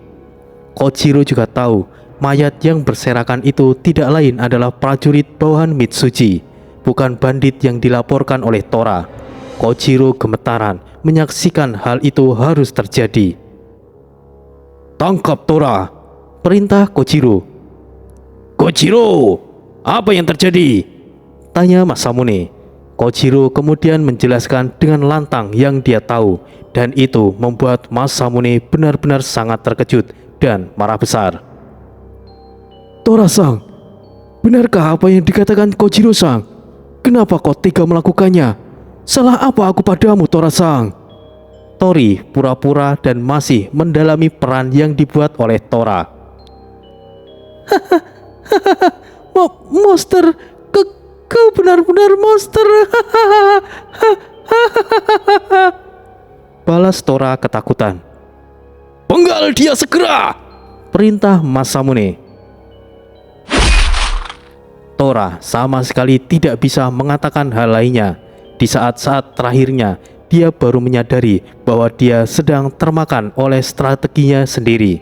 S1: Kojiro juga tahu mayat yang berserakan itu tidak lain adalah prajurit bawahan Mitsuji, bukan bandit yang dilaporkan oleh Tora. Kojiro gemetaran menyaksikan hal itu harus terjadi.
S3: Tangkap Tora,
S1: perintah Kojiro.
S3: Kojiro, apa yang terjadi?
S1: Tanya Masamune. Kojiro kemudian menjelaskan dengan lantang yang dia tahu, dan itu membuat Masamune benar-benar sangat terkejut dan marah besar.
S3: Tora-san, benarkah apa yang dikatakan Kojiro-san? Kenapa kau tega melakukannya? Salah apa aku padamu, Tora-san?
S1: Tori pura-pura dan masih mendalami peran yang dibuat oleh Tora.
S4: Monster, kau benar-benar monster.
S1: Balas Tora ketakutan.
S3: Penggal dia segera!
S1: Perintah Masamune. Tora sama sekali tidak bisa mengatakan hal lainnya. Di saat-saat terakhirnya, dia baru menyadari bahwa dia sedang termakan oleh strateginya sendiri.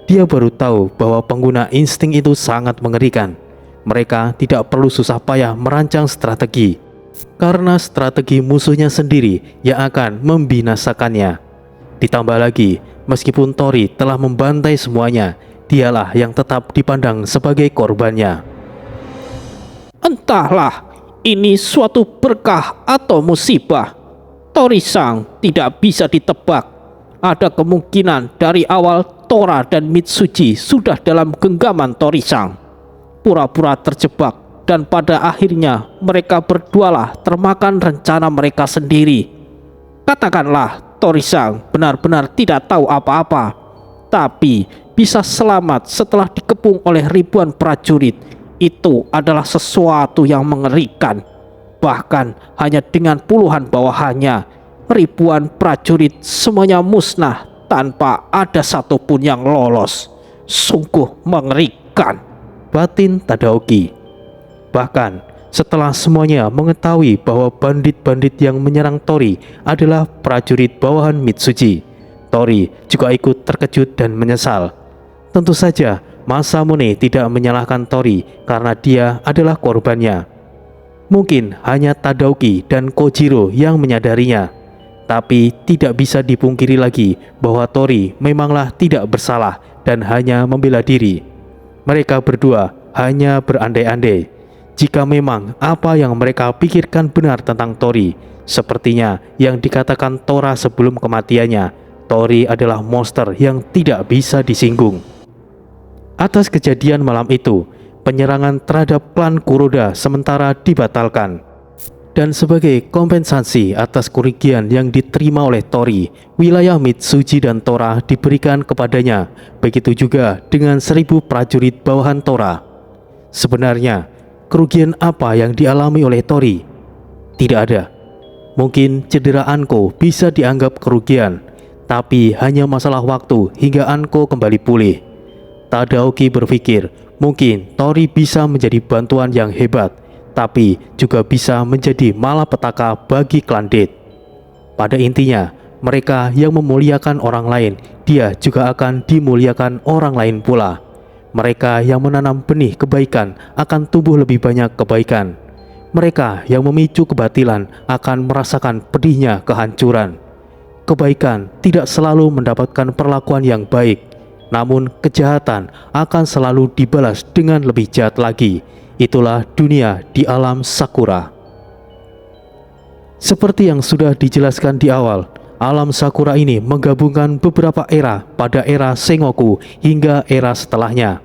S1: Dia baru tahu bahwa pengguna insting itu sangat mengerikan. Mereka tidak perlu susah payah merancang strategi, karena strategi musuhnya sendiri yang akan membinasakannya. Ditambah lagi, meskipun Tori telah membantai semuanya, dialah yang tetap dipandang sebagai korbannya.
S5: Entahlah, ini suatu berkah atau musibah. Tori-san tidak bisa ditebak. Ada kemungkinan dari awal Tora dan Mitsuji sudah dalam genggaman Tori-san, pura-pura terjebak, dan pada akhirnya mereka berdualah termakan rencana mereka sendiri. Katakanlah Tori-san benar-benar tidak tahu apa-apa, tapi bisa selamat setelah dikepung oleh ribuan prajurit. Itu adalah sesuatu yang mengerikan. Bahkan hanya dengan puluhan bawahannya, ribuan prajurit semuanya musnah tanpa ada satupun yang lolos. Sungguh mengerikan,
S1: batin Tadaoki. Bahkan setelah semuanya mengetahui bahwa bandit-bandit yang menyerang Tori adalah prajurit bawahan Mitsuji, Tori juga ikut terkejut dan menyesal. Tentu saja Masamune tidak menyalahkan Tori karena dia adalah korbannya. Mungkin hanya Tadaoki dan Kojiro yang menyadarinya, tapi tidak bisa dipungkiri lagi bahwa Tori memanglah tidak bersalah dan hanya membela diri. Mereka berdua hanya berandai-andai. Jika memang apa yang mereka pikirkan benar tentang Tori, sepertinya yang dikatakan Tora sebelum kematiannya, Tori adalah monster yang tidak bisa disinggung. Atas kejadian malam itu, penyerangan terhadap klan Kuroda sementara dibatalkan. Dan sebagai kompensasi atas kerugian yang diterima oleh Tori, wilayah Mitsuji dan Tora diberikan kepadanya. Begitu juga dengan 1000 prajurit bawahan Tora. Sebenarnya, kerugian apa yang dialami oleh Tori? Tidak ada. Mungkin cedera Anko bisa dianggap kerugian, tapi hanya masalah waktu hingga Anko kembali pulih. Tadaoki berpikir mungkin Tori bisa menjadi bantuan yang hebat, tapi juga bisa menjadi malapetaka bagi klan Death. Pada intinya, mereka yang memuliakan orang lain, dia juga akan dimuliakan orang lain pula. Mereka yang menanam benih kebaikan akan tumbuh lebih banyak kebaikan. Mereka yang memicu kebatilan akan merasakan pedihnya kehancuran. Kebaikan tidak selalu mendapatkan perlakuan yang baik, namun kejahatan akan selalu dibalas dengan lebih jahat lagi. Itulah dunia di alam Sakura. Seperti yang sudah dijelaskan di awal, alam Sakura ini menggabungkan beberapa era pada era Sengoku hingga era setelahnya,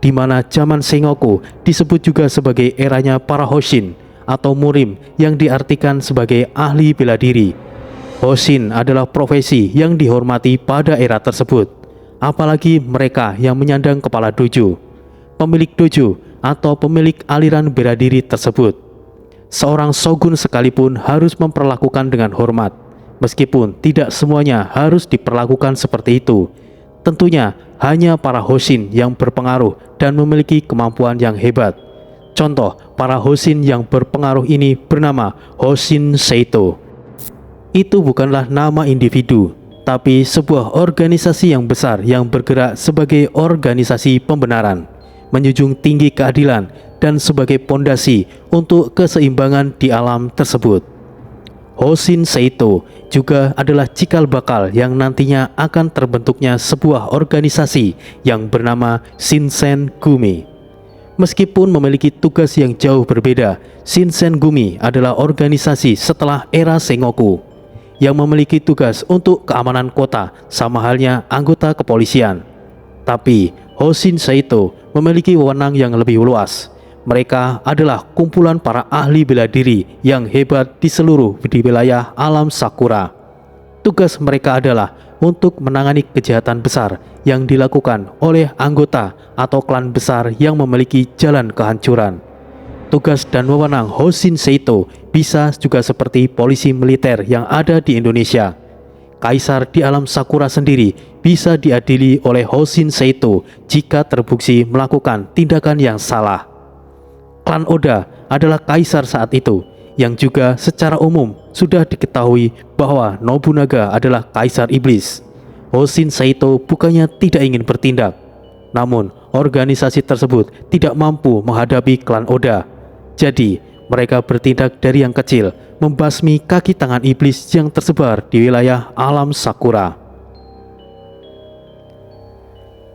S1: di mana zaman Sengoku disebut juga sebagai eranya para Hoshin atau Murim yang diartikan sebagai ahli bela diri. Hoshin adalah profesi yang dihormati pada era tersebut, apalagi mereka yang menyandang kepala dojo, pemilik dojo atau pemilik aliran bela diri tersebut. Seorang shogun sekalipun harus memperlakukan dengan hormat, meskipun tidak semuanya harus diperlakukan seperti itu. Tentunya hanya para Hoshin yang berpengaruh dan memiliki kemampuan yang hebat. Contoh para Hoshin yang berpengaruh ini bernama Hoshin Seito. Itu bukanlah nama individu, tapi sebuah organisasi yang besar yang bergerak sebagai organisasi pembenaran, menjunjung tinggi keadilan, dan sebagai pondasi untuk keseimbangan di alam tersebut. Hoshin Seito juga adalah cikal bakal yang nantinya akan terbentuknya sebuah organisasi yang bernama Shinsengumi. Meskipun memiliki tugas yang jauh berbeda, Shinsengumi adalah organisasi setelah era Sengoku yang memiliki tugas untuk keamanan kota, sama halnya anggota kepolisian. Tapi Hoshin Saito memiliki wewenang yang lebih luas. Mereka adalah kumpulan para ahli bela diri yang hebat di seluruh wilayah alam Sakura. Tugas mereka adalah untuk menangani kejahatan besar yang dilakukan oleh anggota atau klan besar yang memiliki jalan kehancuran. Tugas dan wewenang Hoshin Saito bisa juga seperti polisi militer yang ada di Indonesia. Kaisar di alam Sakura sendiri bisa diadili oleh Hoshin Saito jika terbukti melakukan tindakan yang salah. Klan Oda adalah kaisar saat itu, yang juga secara umum sudah diketahui bahwa Nobunaga adalah kaisar iblis. Hoshin Saito bukannya tidak ingin bertindak, namun organisasi tersebut tidak mampu menghadapi klan Oda. Jadi mereka bertindak dari yang kecil, membasmi kaki tangan iblis yang tersebar di wilayah alam Sakura.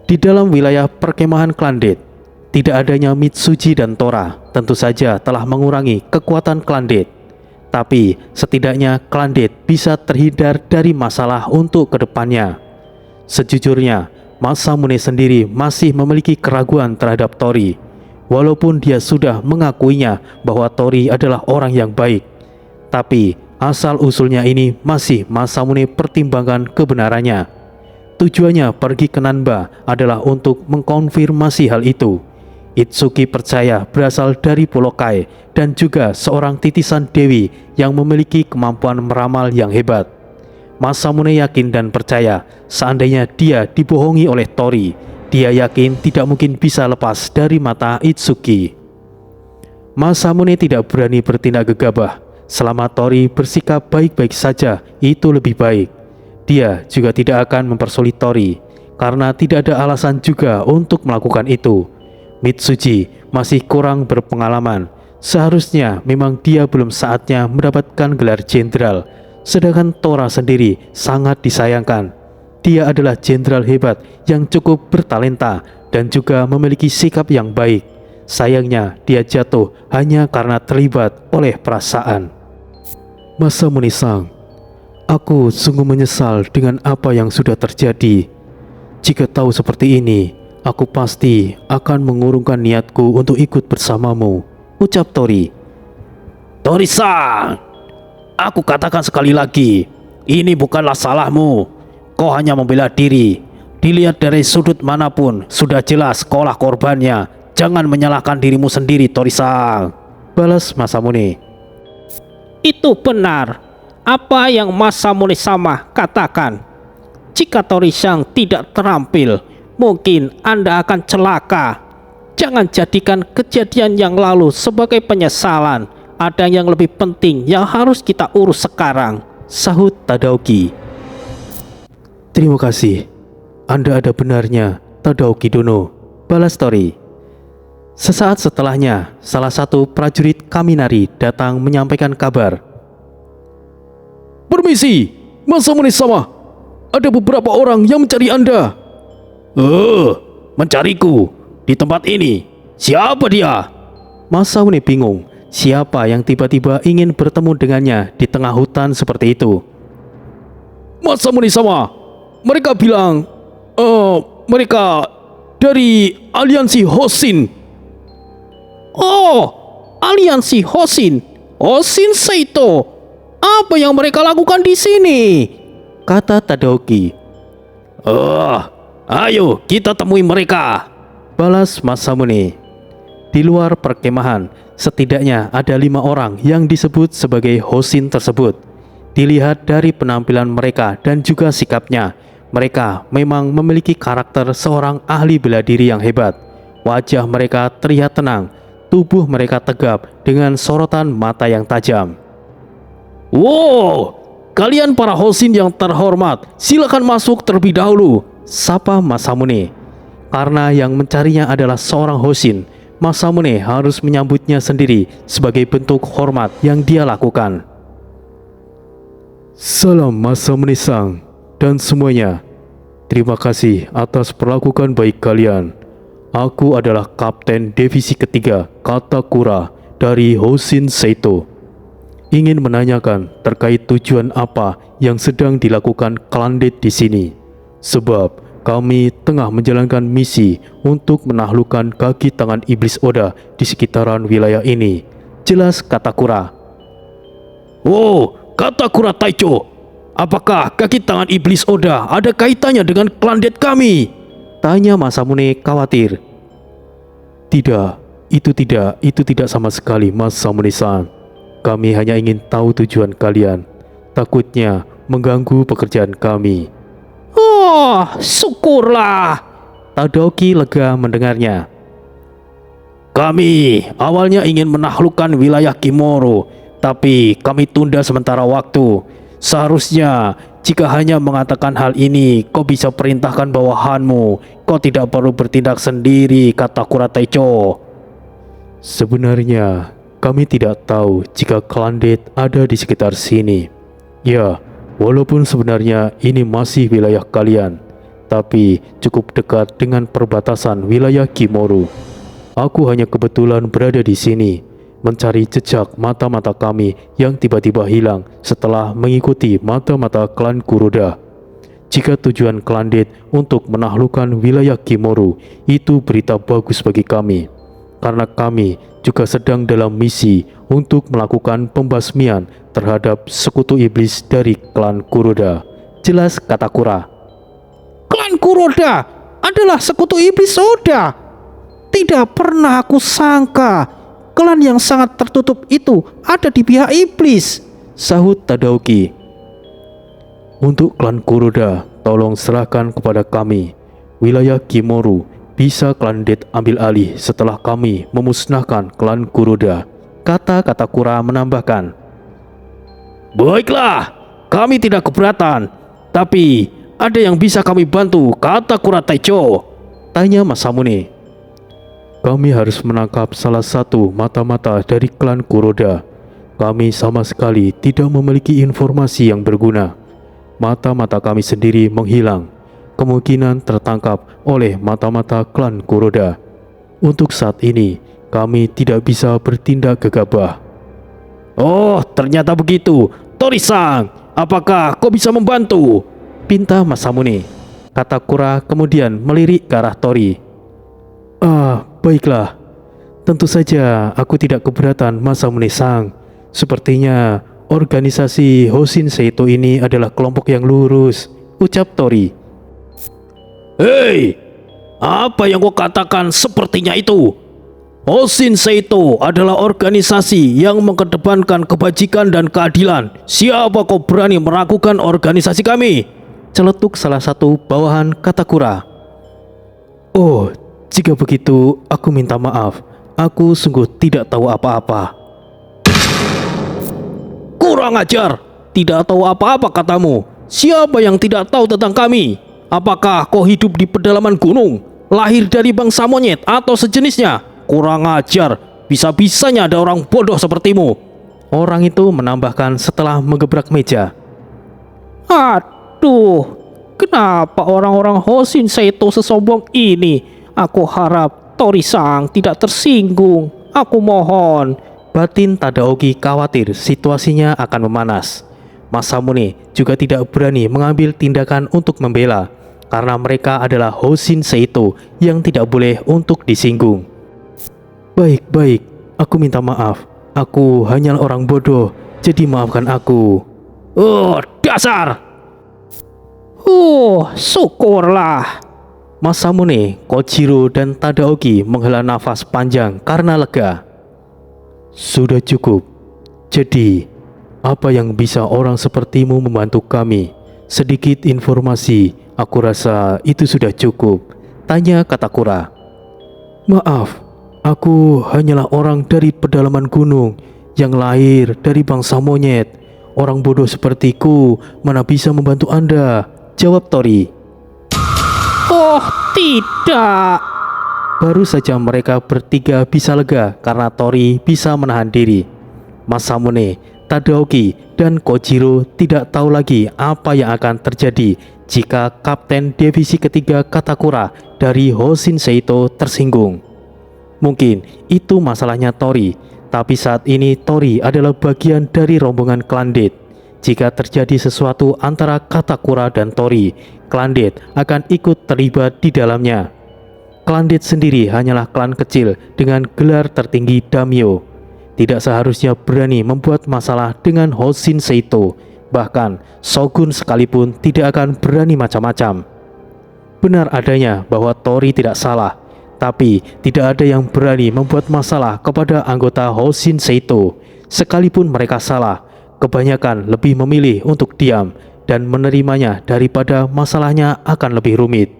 S1: Di dalam wilayah perkemahan klan Death, tidak adanya Mitsuji dan Tora tentu saja telah mengurangi kekuatan klan Death. Tapi setidaknya klan Death bisa terhindar dari masalah untuk kedepannya. Sejujurnya, Masamune sendiri masih memiliki keraguan terhadap Tori, walaupun dia sudah mengakuinya bahwa Tori adalah orang yang baik. Tapi asal-usulnya ini masih Masamune pertimbangkan kebenarannya. Tujuannya pergi ke Nanba adalah untuk mengkonfirmasi hal itu. Itsuki percaya berasal dari Pulau Kai dan juga seorang titisan dewi yang memiliki kemampuan meramal yang hebat. Masamune yakin dan percaya seandainya dia dibohongi oleh Tori, dia yakin tidak mungkin bisa lepas dari mata Itsuki. Masamune tidak berani bertindak gegabah. Selama Tori bersikap baik-baik saja, itu lebih baik. Dia juga tidak akan mempersulit Tori, karena tidak ada alasan juga untuk melakukan itu. Mitsuji masih kurang berpengalaman. Seharusnya memang dia belum saatnya mendapatkan gelar jenderal. Sedangkan Tora sendiri sangat disayangkan. Dia adalah jenderal hebat yang cukup bertalenta dan juga memiliki sikap yang baik. Sayangnya dia jatuh hanya karena terlibat oleh perasaan. Masamune-san, aku sungguh menyesal dengan apa yang sudah terjadi. Jika tahu seperti ini, aku pasti akan mengurungkan niatku untuk ikut bersamamu, ucap Tori.
S3: Tori-san, aku katakan sekali lagi, ini bukanlah salahmu. Kau hanya membela diri. Dilihat dari sudut manapun, sudah jelas kaulah korbannya. Jangan menyalahkan dirimu sendiri, Tori-san,
S1: balas Masamune.
S5: Itu benar apa yang Masamune-sama katakan. Jika Tori-san tidak terampil, mungkin Anda akan celaka. Jangan jadikan kejadian yang lalu sebagai penyesalan. Ada yang lebih penting yang harus kita urus sekarang,
S1: sahut Tadaoki. Terima kasih, Anda ada benarnya, Tadaoki Dono, balas Tori. Sesaat setelahnya, salah satu prajurit Kaminari datang menyampaikan kabar.
S3: Permisi, Masamune-sama, ada beberapa orang yang mencari Anda. Mencariku di tempat ini. Siapa dia?
S1: Masamune bingung, siapa yang tiba-tiba ingin bertemu dengannya di tengah hutan seperti itu.
S3: Masamune-sama, mereka bilang, mereka dari aliansi Hoshin.
S5: Oh, aliansi Hoshin. Hoshin Saito. Apa yang mereka lakukan di sini?
S1: Kata Tadaoki.
S3: Ayo kita temui mereka,
S1: balas Masamune. Di luar perkemahan, setidaknya ada 5 orang yang disebut sebagai Hoshin tersebut. Dilihat dari penampilan mereka dan juga sikapnya, mereka memang memiliki karakter seorang ahli bela diri yang hebat. Wajah mereka terlihat tenang, tubuh mereka tegap dengan sorotan mata yang tajam.
S3: Wow, kalian para Hoshin yang terhormat, silakan masuk terlebih dahulu,
S1: sapa Masamune. Karena yang mencarinya adalah seorang Hoshin, Masamune harus menyambutnya sendiri sebagai bentuk hormat yang dia lakukan. Salam Masamune-san dan semuanya. Terima kasih atas perlakuan baik kalian. Aku adalah Kapten Divisi Ketiga Katakura dari Hoshin Seito. Ingin menanyakan terkait tujuan apa yang sedang dilakukan Klandit di sini. Sebab kami tengah menjalankan misi untuk menaklukkan kaki tangan iblis Oda di sekitaran wilayah ini. Jelas Katakura.
S3: Oh, Katakura Taicho. Apakah kaki tangan iblis Oda ada kaitannya dengan Klandit kami?
S1: Tanya Masamune khawatir. Tidak, itu tidak sama sekali Masamune-san. Kami hanya ingin tahu tujuan kalian. Takutnya mengganggu pekerjaan kami.
S5: Oh, syukurlah.
S1: Tadaoki lega mendengarnya.
S3: Kami awalnya ingin menaklukkan wilayah Kimoro, tapi kami tunda sementara waktu. Seharusnya jika hanya mengatakan hal ini, kau bisa perintahkan bawahanmu. Kau tidak perlu bertindak sendiri, Katakura Taicho.
S1: Sebenarnya kami tidak tahu jika Klandit ada di sekitar sini. Ya, walaupun sebenarnya ini masih wilayah kalian, tapi cukup dekat dengan perbatasan wilayah Kimoro. Aku hanya kebetulan berada di sini, mencari jejak mata-mata kami yang tiba-tiba hilang setelah mengikuti mata-mata klan Kuroda. Jika tujuan Klandit untuk menaklukkan wilayah Kimoro, itu berita bagus bagi kami, karena kami juga sedang dalam misi untuk melakukan pembasmian terhadap sekutu iblis dari klan Kuroda. Jelas Katakura.
S5: Klan Kuroda adalah sekutu iblis Oda. Tidak pernah aku sangka klan yang sangat tertutup itu ada di pihak iblis,
S1: Sahut Tadaoki. Untuk klan Kuroda, tolong serahkan kepada kami. Wilayah Kimoro bisa Klandit ambil alih setelah kami memusnahkan klan Kuroda, kata Katakura menambahkan.
S3: Baiklah, kami tidak keberatan. Tapi ada yang bisa kami bantu, Katakura Taicho?
S1: Tanya Masamune. Kami harus menangkap salah satu mata-mata dari klan Kuroda. Kami sama sekali tidak memiliki informasi yang berguna. Mata-mata kami sendiri menghilang, kemungkinan tertangkap oleh mata-mata klan Kuroda. Untuk saat ini, kami tidak bisa bertindak gegabah.
S3: Oh, ternyata begitu. Tori-san, apakah kau bisa membantu?
S1: Pinta Masamune. Katakura kemudian melirik ke arah Tori. Baiklah. Tentu saja aku tidak keberatan Masamune-san. Sepertinya organisasi Hoshin Seito ini adalah kelompok yang lurus, ucap Tori.
S3: Hei, apa yang kau katakan sepertinya itu? Hoshin Seito adalah organisasi yang mengedepankan kebajikan dan keadilan. Siapa kau berani meragukan organisasi kami?
S1: Celetuk salah satu bawahan Katakura. Oh, jika begitu aku minta maaf. Aku sungguh tidak tahu apa-apa.
S3: Kurang ajar, tidak tahu apa-apa katamu. Siapa yang tidak tahu tentang kami? Apakah kau hidup di pedalaman gunung, lahir dari bangsa monyet atau sejenisnya? Kurang ajar, bisa-bisanya ada orang bodoh sepertimu.
S1: Orang itu menambahkan setelah menggebrak meja.
S5: Aduh, kenapa orang-orang Hoshin Seito sesombong ini? Aku harap Tori-san tidak tersinggung. Aku mohon.
S1: Batin Tadaoki khawatir situasinya akan memanas. Masamune juga tidak berani mengambil tindakan untuk membela, karena mereka adalah Hoshin Seito yang tidak boleh untuk disinggung. Baik, aku minta maaf. Aku hanyalah orang bodoh, jadi maafkan aku.
S3: Oh, dasar!
S5: Syukurlah.
S1: Masamune, Kojiro, dan Tadaoki menghela nafas panjang karena lega. Sudah cukup. Jadi, apa yang bisa orang sepertimu membantu kami? Sedikit informasi, aku rasa itu sudah cukup. Tanya Katakura. Maaf, aku hanyalah orang dari pedalaman gunung yang lahir dari bangsa monyet. Orang bodoh sepertiku mana bisa membantu Anda? Jawab Tori.
S5: Oh, tidak.
S1: Baru saja mereka bertiga bisa lega karena Tori bisa menahan diri. Masamune, Tadaoki, dan Kojiro tidak tahu lagi apa yang akan terjadi jika Kapten Divisi Ketiga Katakura dari Hoshin Seito tersinggung. Mungkin itu masalahnya Tori, tapi saat ini Tori adalah bagian dari rombongan klan Death. Jika terjadi sesuatu antara Katakura dan Tori, klan Death akan ikut terlibat di dalamnya. Klan Death sendiri hanyalah klan kecil dengan gelar tertinggi Daimyo. Tidak seharusnya berani membuat masalah dengan Hoshin Seito. Bahkan Shogun sekalipun tidak akan berani macam-macam. Benar adanya bahwa Tori tidak salah, tapi tidak ada yang berani membuat masalah kepada anggota Hoshin Seito. Sekalipun mereka salah, kebanyakan lebih memilih untuk diam dan menerimanya daripada masalahnya akan lebih rumit.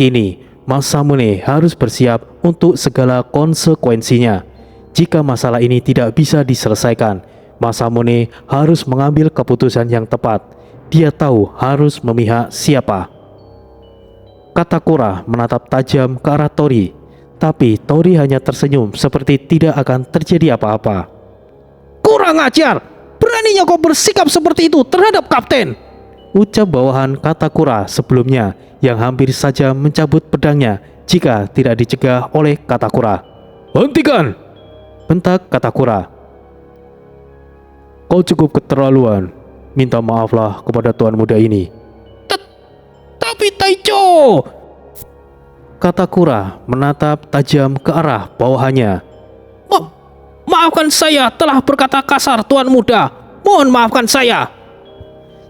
S1: Kini Masamune harus bersiap untuk segala konsekuensinya. Jika masalah ini tidak bisa diselesaikan, Masamune harus mengambil keputusan yang tepat. Dia tahu harus memihak siapa. Katakura menatap tajam ke arah Tori, tapi Tori hanya tersenyum seperti tidak akan terjadi apa-apa.
S5: Kurang ajar! Beraninya kau bersikap seperti itu terhadap kapten!
S1: Ucap bawahan Katakura sebelumnya yang hampir saja mencabut pedangnya jika tidak dicegah oleh Katakura.
S3: Hentikan!
S1: Bentak Katakura. Kau cukup keterlaluan. Minta maaflah kepada tuan muda ini.
S5: Tapi Taicho!
S1: Katakura menatap tajam ke arah bawahannya.
S5: Maafkan saya telah berkata kasar tuan muda. Mohon maafkan saya.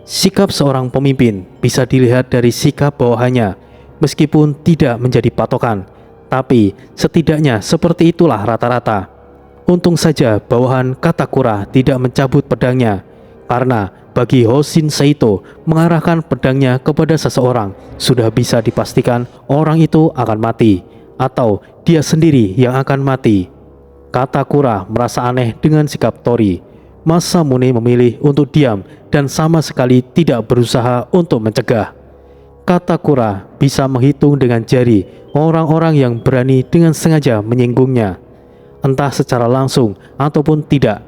S1: Sikap seorang pemimpin bisa dilihat dari sikap bawahannya, meskipun tidak menjadi patokan. Tapi setidaknya seperti itulah rata-rata. Untung saja bawahan Katakura tidak mencabut pedangnya, karena bagi Hoshin Seito mengarahkan pedangnya kepada seseorang sudah bisa dipastikan orang itu akan mati, atau dia sendiri yang akan mati. Katakura merasa aneh dengan sikap Tori. Masamune memilih untuk diam dan sama sekali tidak berusaha untuk mencegah. Katakura bisa menghitung dengan jari orang-orang yang berani dengan sengaja menyinggungnya, entah secara langsung ataupun tidak.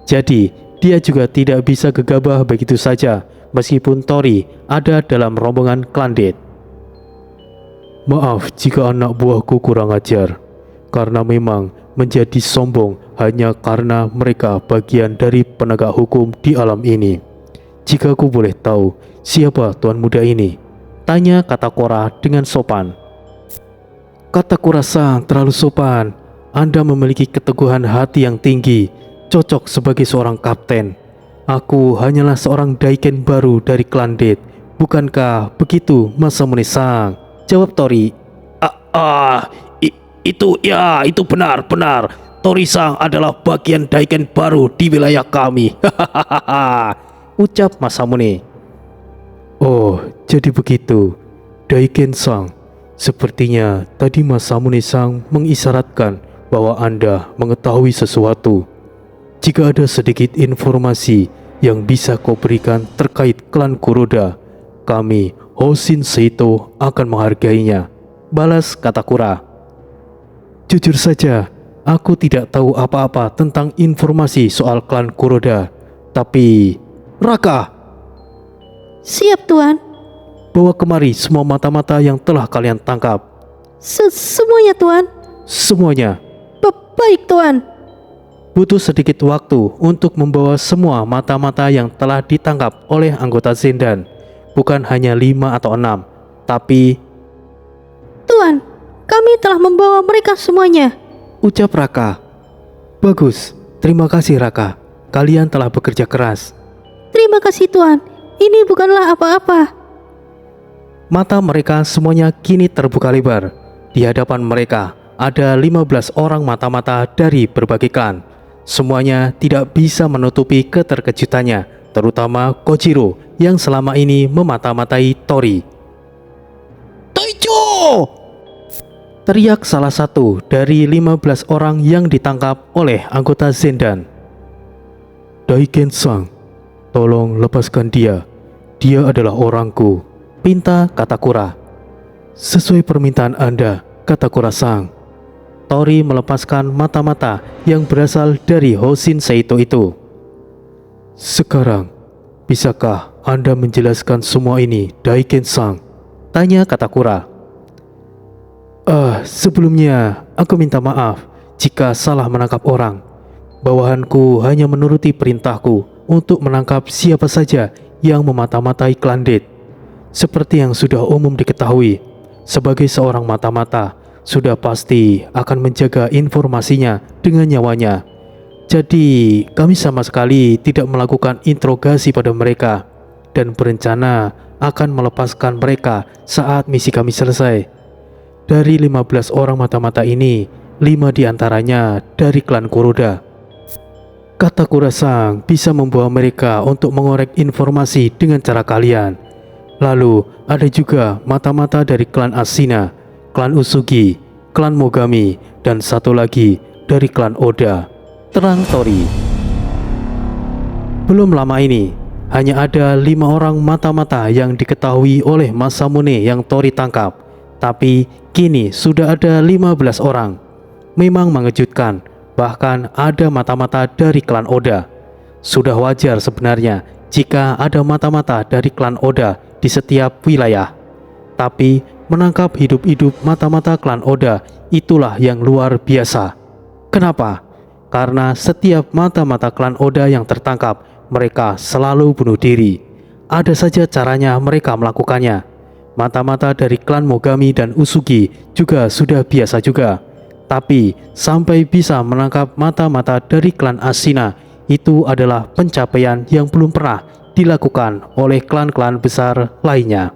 S1: Jadi dia juga tidak bisa gegabah begitu saja meskipun Tori ada dalam rombongan klan Death. Maaf jika anak buahku kurang ajar, karena memang menjadi sombong hanya karena mereka bagian dari penegak hukum di alam ini. Jika aku boleh tahu, siapa tuan muda ini? Tanya Katakura dengan sopan. Katakura-san terlalu sopan. Anda memiliki keteguhan hati yang tinggi, cocok sebagai seorang kapten. Aku hanyalah seorang daiken baru dari klan Death. Bukankah begitu, Masamune-san? Jawab Tori.
S3: Itu benar. Tori-san adalah bagian daiken baru di wilayah kami.
S1: Ucap Masamune. Oh, jadi begitu. Daiken-san, sepertinya tadi Masamune-san mengisyaratkan bahwa Anda mengetahui sesuatu. Jika ada sedikit informasi yang bisa kau berikan terkait klan Kuroda, kami, Hoshin Seito, akan menghargainya. Balas Katakura. Jujur saja, aku tidak tahu apa-apa tentang informasi soal klan Kuroda. Tapi, Raka,
S2: Siap tuan.
S1: bawa kemari semua mata-mata yang telah kalian tangkap.
S2: Semuanya tuan.
S1: Semuanya.
S2: Baik tuan.
S1: Butuh sedikit waktu untuk membawa semua mata-mata yang telah ditangkap oleh anggota Zendan. Bukan hanya 5 atau 6, tapi...
S2: Tuan, kami telah membawa mereka semuanya.
S1: Ucap Raka. Bagus, terima kasih Raka. Kalian telah bekerja keras.
S2: Terima kasih tuan. Ini bukanlah apa-apa.
S1: Mata mereka semuanya kini terbuka lebar. Di hadapan mereka ada 15 orang mata-mata dari berbagai klan. Semuanya tidak bisa menutupi keterkejutannya, terutama Kojiro yang selama ini memata-matai Tori.
S5: Taicho!
S1: Teriak salah satu dari 15 orang yang ditangkap oleh anggota Zendan. Daiken-san, tolong lepaskan dia. Dia adalah orangku, pinta Katakura. Sesuai permintaan Anda, Katakura-san. Tori melepaskan mata-mata yang berasal dari Hoshin Seito itu. Sekarang, Bisakah Anda menjelaskan semua ini, Daiken Sang? Tanya Katakura. Sebelumnya aku minta maaf jika salah menangkap orang. Bawahanku hanya menuruti perintahku untuk menangkap siapa saja yang memata-matai klan Dead. Seperti yang sudah umum diketahui, sebagai seorang mata-mata, sudah pasti akan menjaga informasinya dengan nyawanya. Jadi kami sama sekali tidak melakukan interogasi pada mereka dan berencana akan melepaskan mereka saat misi kami selesai. Dari 15 orang mata-mata ini, 5 diantaranya dari klan Kuroda. Katakura Sang bisa membawa mereka untuk mengorek informasi dengan cara kalian. Lalu ada juga mata-mata dari klan Ashina, klan Usugi, klan Mogami, dan satu lagi dari klan Oda. Terang Tori. Belum lama ini, hanya ada 5 orang mata-mata yang diketahui oleh Masamune yang Tori tangkap. Tapi kini sudah ada 15 orang. Memang mengejutkan, bahkan ada mata-mata dari klan Oda. Sudah wajar sebenarnya jika ada mata-mata dari klan Oda di setiap wilayah. Tapi menangkap hidup-hidup mata-mata klan Oda itulah yang luar biasa. Kenapa? Karena setiap mata-mata klan Oda yang tertangkap, mereka selalu bunuh diri. Ada saja caranya mereka melakukannya. Mata-mata dari klan Mogami dan Usugi juga sudah biasa juga. Tapi sampai bisa menangkap mata-mata dari klan Ashina, itu adalah pencapaian yang belum pernah dilakukan oleh klan-klan besar lainnya.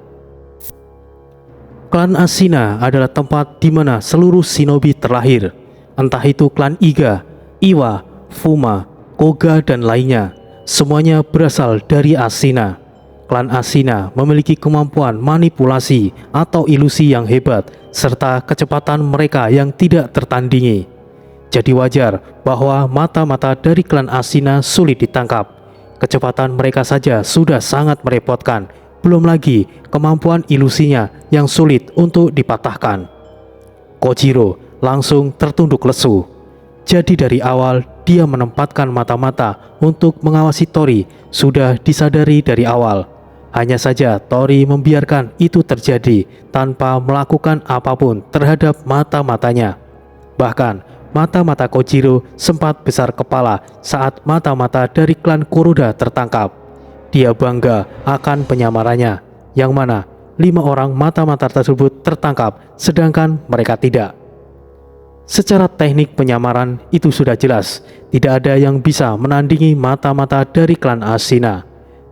S1: Klan Ashina adalah tempat di mana seluruh shinobi terlahir. Entah itu klan Iga, Iwa, Fuma, Koga, dan lainnya. Semuanya berasal dari Ashina. Klan Ashina memiliki kemampuan manipulasi atau ilusi yang hebat, serta kecepatan mereka yang tidak tertandingi. Jadi wajar bahwa mata-mata dari klan Ashina sulit ditangkap. Kecepatan mereka saja sudah sangat merepotkan, belum lagi kemampuan ilusinya yang sulit untuk dipatahkan. Kojiro langsung tertunduk lesu. Jadi dari awal dia menempatkan mata-mata untuk mengawasi Tori sudah disadari dari awal. Hanya saja Tori membiarkan itu terjadi tanpa melakukan apapun terhadap mata-matanya. Bahkan mata-mata Kojiro sempat besar kepala saat mata-mata dari klan Kuroda tertangkap. Dia bangga akan penyamarannya, yang mana 5 orang mata-mata tersebut tertangkap sedangkan mereka tidak. Secara teknik penyamaran itu sudah jelas, tidak ada yang bisa menandingi mata-mata dari klan Ashina.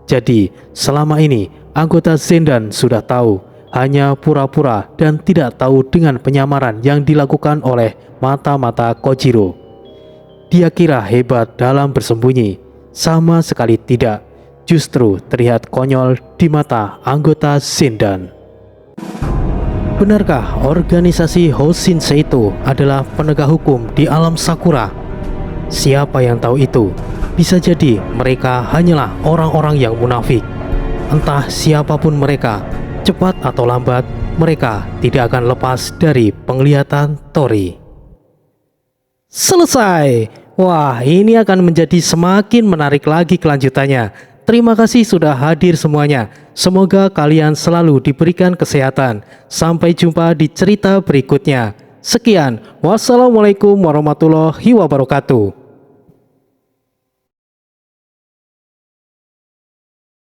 S1: Jadi selama ini anggota Zendan sudah tahu, hanya pura-pura dan tidak tahu dengan penyamaran yang dilakukan oleh mata-mata Kojiro. Dia kira hebat dalam bersembunyi, sama sekali tidak. Justru terlihat konyol di mata anggota Zendan. Benarkah organisasi Hoshin Seito adalah penegak hukum di alam Sakura? Siapa yang tahu itu? Bisa jadi mereka hanyalah orang-orang yang munafik. Entah siapapun mereka, cepat atau lambat, mereka tidak akan lepas dari penglihatan Tori. Selesai. Wah, ini akan menjadi semakin menarik lagi kelanjutannya. Terima kasih sudah hadir semuanya. Semoga kalian selalu diberikan kesehatan. Sampai jumpa di cerita berikutnya. Sekian, wassalamualaikum warahmatullahi wabarakatuh.